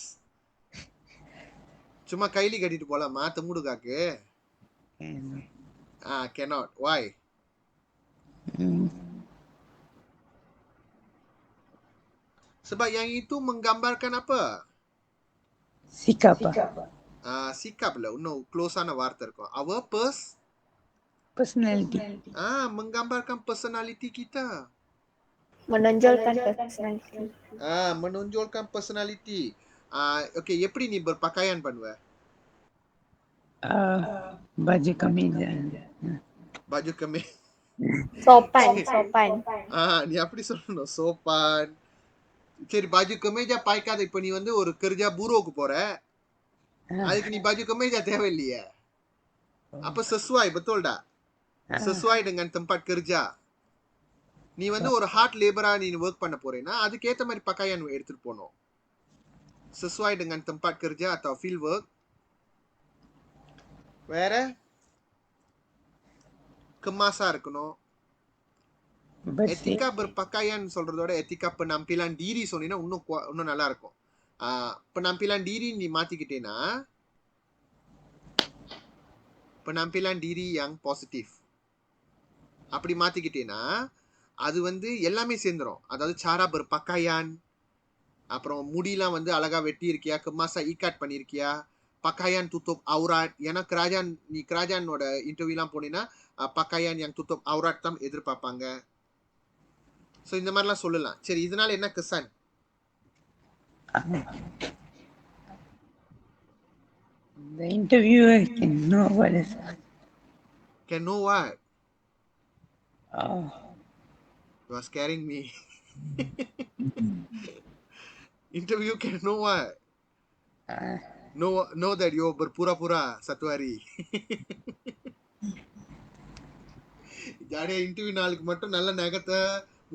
சும்மா கைலி கட்டிட்டு போலாமா தமுடுகாக்கு? Cannot. Why? Sebab yang itu menggambarkan apa? Sikap. Sikap lah. இன்னும் க்ளோஸான வார்த்தை இருக்கும். Our personality. menggambarkan personality kita. Menonjolkan personality. Menonjolkan personality. Okay, எப்படி நீ berpakaian பண்ணுவ? Baju kemeja. Baju kemeja. Sopan. நீ அப்படி சொல்லணும், சோப்பான். சரி, baju kemeja பாய்க்காத. இப்ப நீ வந்து ஒரு kerja buruக்கு போற, அதுக்கு நீ baju kemeja தேவையில்லையே. அப்ப sesuai, betul tak? Sesuai dengan tempat kerja. நீ வந்து ஒரு ஹார்ட் லேபரா நீ ஒர்க் பண்ண போறேன்னா அதுக்கு ஏத்த மாதிரி pakaian எடுத்துட்டு போகணும். Sesuai dengan tempat kerja atau field work. வேற kemasa இருக்கணும். etika berpakaian சொல்றதோட etika penampilan diri சொன்னீங்கன்னா இன்னும் நல்லா இருக்கும். penampilan diri நீ மாத்திக்கிட்டேனா penampilan diri yang positif அப்படி மாத்திக்கிட்டேனா அது வந்து எல்லாமே சேர்ந்துரும். அதாவது cara berpakaian, அப்புறம் முடியெல்லாம் வந்து அழகா வெட்டி இருக்கியா, kemasa ikat பண்ணிருக்கியா, pakaian tutup aurat. ஏன்னா நீ kerajaan-ஓட இன்டர்வியூலாம் போனீங்கன்னா pakaian yang tutup aurat தான் எதிர்பார்ப்பாங்க. ஸோ இந்த மாதிரிலாம் சொல்லலாம். சரி, இதனால என்ன kesan? The interviewer can know what is. Can know what? You are scaring me. Interview can know what? Know that you berpura-pura satu hari. ஜாலியா இன்டர்வியூ நாளுக்கு மட்டும் நல்ல நகத்தை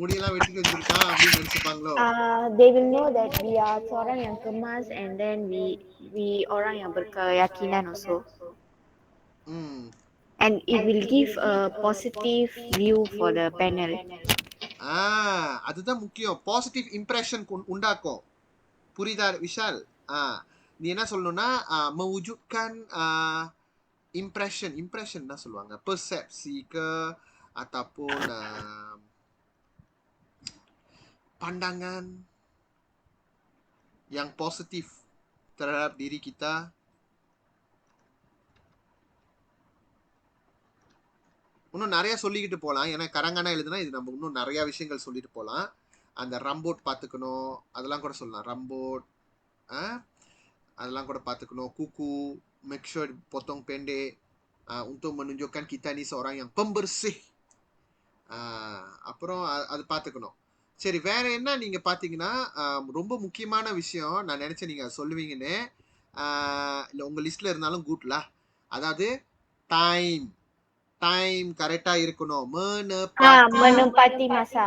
முடியெல்லாம் வெட்டிட்டு வச்சிருக்கா அப்படின்னு நினைச்சுப்பாங்களோ? They will know that we are orang yang kemas, and then we orang yang berkeyakinan also. And it will give a positive view for the panel. அதுதான் முக்கியம். பாசிட்டிவ் இம்ப்ரெஷன் உண்டாக்கும். புரியுதா விஷால்? நீ என்ன சொல்லணும்னா mewujudkan impression என்ன சொல்லுவாங்க, persepsi ke ataupun pandangan yang positif terhadap diri kita. இன்னும் நிறைய சொல்லிக்கிட்டு போகலாம். ஏன்னா கரங்கானா எழுதுனா இது நம்ம இன்னும் நிறைய விஷயங்கள் சொல்லிட்டு போகலாம். அந்த ரம்போட் பார்த்துக்கணும், அதெல்லாம் கூட சொல்லலாம். ரம்போட் அதெல்லாம் கூட பார்த்துக்கணும். kuku, make sure potong pendek untuk menunjukkan kita ni seorang yang pembersih. அப்புறம் அது பார்த்துக்கணும். சரி, வேற என்ன நீங்க பார்த்தீங்கன்னா ரொம்ப முக்கியமான விஷயம் நான் நினைச்சேன் நீங்க சொல்லுவீங்கன்னு. இல்லை உங்க லிஸ்ட்ல இருந்தாலும் குட்லா. அதாவது டைம் கரெக்டா இருக்கணும். menepati masa.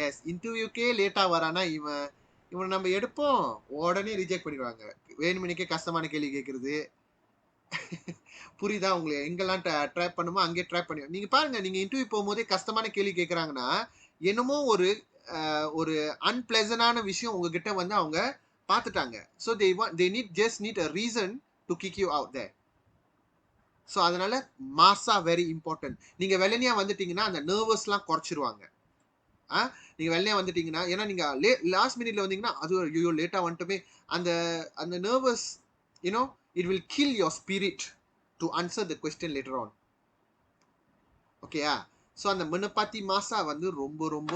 எஸ். இன்டர்வியூக்கே லேட்டா வரானா இவனை நம்ம எடுப்போம், உடனே ரிஜெக்ட் பண்ணிடுவாங்க. வேணுமணிக்கே கஷ்டமான கேள்வி கேட்கறது. புரியுதா உங்களுக்கு? எங்கெல்லாம் ட்ராப் பண்ணுமோ அங்கே ட்ராப் பண்ணி நீங்க பாருங்க. நீங்க இன்டர்வியூ போகும்போதே கஷ்டமான கேள்வி கேட்கறாங்கன்னா என்னமோ ஒரு அன்பிளசனான விஷயம் உங்ககிட்ட வந்து அவங்க பார்த்துட்டாங்க. So they need a reason to kick you out there. So அதனால மாசா வெரி இம்பார்ட்டன்ட். நீங்கள் வெள்ளனியா வந்துட்டீங்கன்னா அந்த நர்வஸ்லாம் குறைச்சிருவாங்க. நீங்கள் வெள்ளையா வந்துட்டீங்கன்னா, ஏன்னா நீங்கள் லாஸ்ட் மினிட்ல வந்தீங்கன்னா அது ஐயோ லேட்டாக வந்துட்டுமே, அந்த அந்த nervous you know it will kill your spirit to answer the question later on. ஓகேயா? ஸோ அந்த மினப்பாத்தி மாசா வந்து ரொம்ப ரொம்ப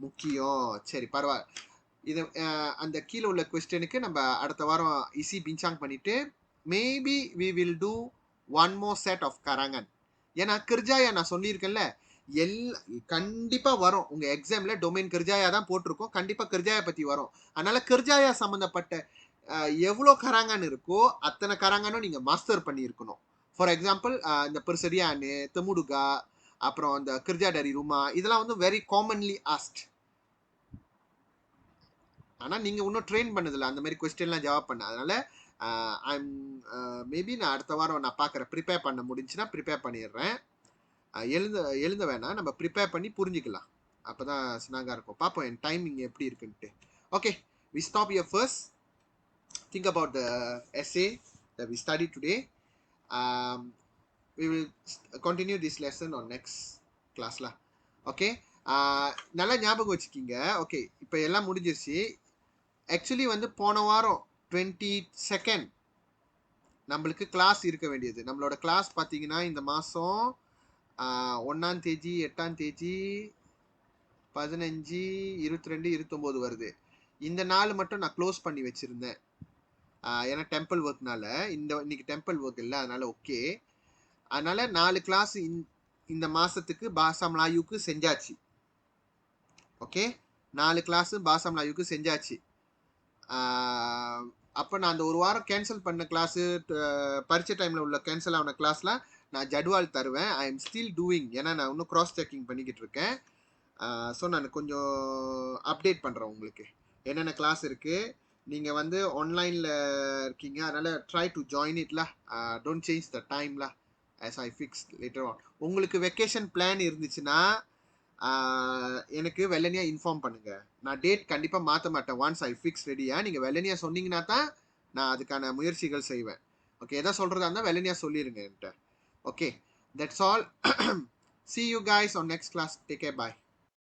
முக்கியம். சரி பரவாயில்ல. இது அந்த கீழே உள்ள கொஸ்டினுக்கு நம்ம அடுத்த வாரம் இசி பின்சாங் பண்ணிட்டு maybe we will do one more set of கராங்கன். ஏன்னா கிர்ஜாயா நான் சொல்லியிருக்கேன்ல, கண்டிப்பா வரும் உங்க எக்ஸாம்ல. டொமைன் கிர்ஜாயா தான் போட்டிருக்கோம், கண்டிப்பா கிர்ஜாயா பத்தி வரும். அதனால கிர்ஜாயா சம்பந்தப்பட்ட எவ்வளோ கராங்கன் இருக்கோ அத்தனை கராங்கனும் நீங்க மாஸ்டர் பண்ணி இருக்கணும். ஃபார் எக்ஸாம்பிள் இந்த பெர்சரியானு, தெமுடுகா, அப்புறம் இந்த கிர்ஜா டரி ரூமா, இதெல்லாம் வந்து வெரி காமன்லி ஆஸ்ட். ஆனால் நீங்கள் இன்னும் ட்ரெயின் பண்ணதில்லை அந்த மாதிரி கொஸ்டின்லாம் ஜவாப் பண்ண. அதனால் மேபி நான் அடுத்த வாரம் நான் பார்க்குறேன். ப்ரிப்பேர் பண்ண முடிஞ்சுன்னா ப்ரிப்பேர் பண்ணிடுறேன். எழுத வேணாம், நம்ம ப்ரிப்பேர் பண்ணி புரிஞ்சிக்கலாம். அப்போ தான் ஸ்னாகாக இருக்கும். பார்ப்போம் என் டைமிங் எப்படி இருக்குன்ட்டு. Okay, we stop your first. Think about the essay that we studied today. We will continue this lesson on next class lah. Okay, நல்லா ஞாபகம் வச்சுக்கிங்க. ஓகே, இப்போ எல்லாம் முடிஞ்சிருச்சு. ஆக்சுவலி வந்து போன வாரம் 22nd நம்மளுக்கு கிளாஸ் இருக்க வேண்டியது. நம்மளோட கிளாஸ் பார்த்தீங்கன்னா இந்த மாதம் 1ஆம் தேதி, 8ஆம் தேதி, 15, 22, 29 வருது. இந்த நாள் மட்டும் நான் க்ளோஸ் பண்ணி வச்சுருந்தேன். ஏன்னா டெம்பிள் ஒர்க்னால. இன்னைக்கு டெம்பிள் ஒர்க் இல்லை, அதனால ஓகே. அதனால 4 கிளாஸ் இந்த மாதத்துக்கு பாசா மலாயுக்கு செஞ்சாச்சு. ஓகே, 4 கிளாஸு பாசா மலாயுக்கு செஞ்சாச்சு. அப்போ நான் அந்த ஒரு வாரம் கேன்சல் பண்ண கிளாஸு, பரீட்சை டைமில் உள்ள கேன்சல் ஆன கிளாஸ்லாம் நான் ஜட்வால் தருவேன். I am still doing. ஏன்னா நான் இன்னும் க்ராஸ் செக்கிங் பண்ணிக்கிட்டு இருக்கேன். ஸோ நான் கொஞ்சம் அப்டேட் பண்ணுறேன் உங்களுக்கு என்னென்ன கிளாஸ் இருக்குது. நீங்கள் வந்து ஆன்லைனில் இருக்கீங்க, அதனால் ட்ரை டு ஜாயின் இட்ல. டோன்ட் சேஞ்ச் த டைம்ல as I fixed later on. உங்களுக்கு வெக்கேஷன் பிளான் இருந்துச்சுன்னா எனக்கு வெள்ளனியா இன்ஃபார்ம் பண்ணுங்க. நான் டேட் கண்டிப்பாக மாற்ற மாட்டேன். ஒன்ஸ் ஐ ஃபிக்ஸ் ரெடியா நீங்கள் வெள்ளனியா சொன்னீங்கன்னா தான் நான் அதுக்கான முயற்சிகள் செய்வேன். ஓகே, எதை சொல்கிறதா இருந்தால் வெள்ளனியா சொல்லிடுங்க என்கிட்ட. Okay, that's all. See you guys on next class. Take care. Bye.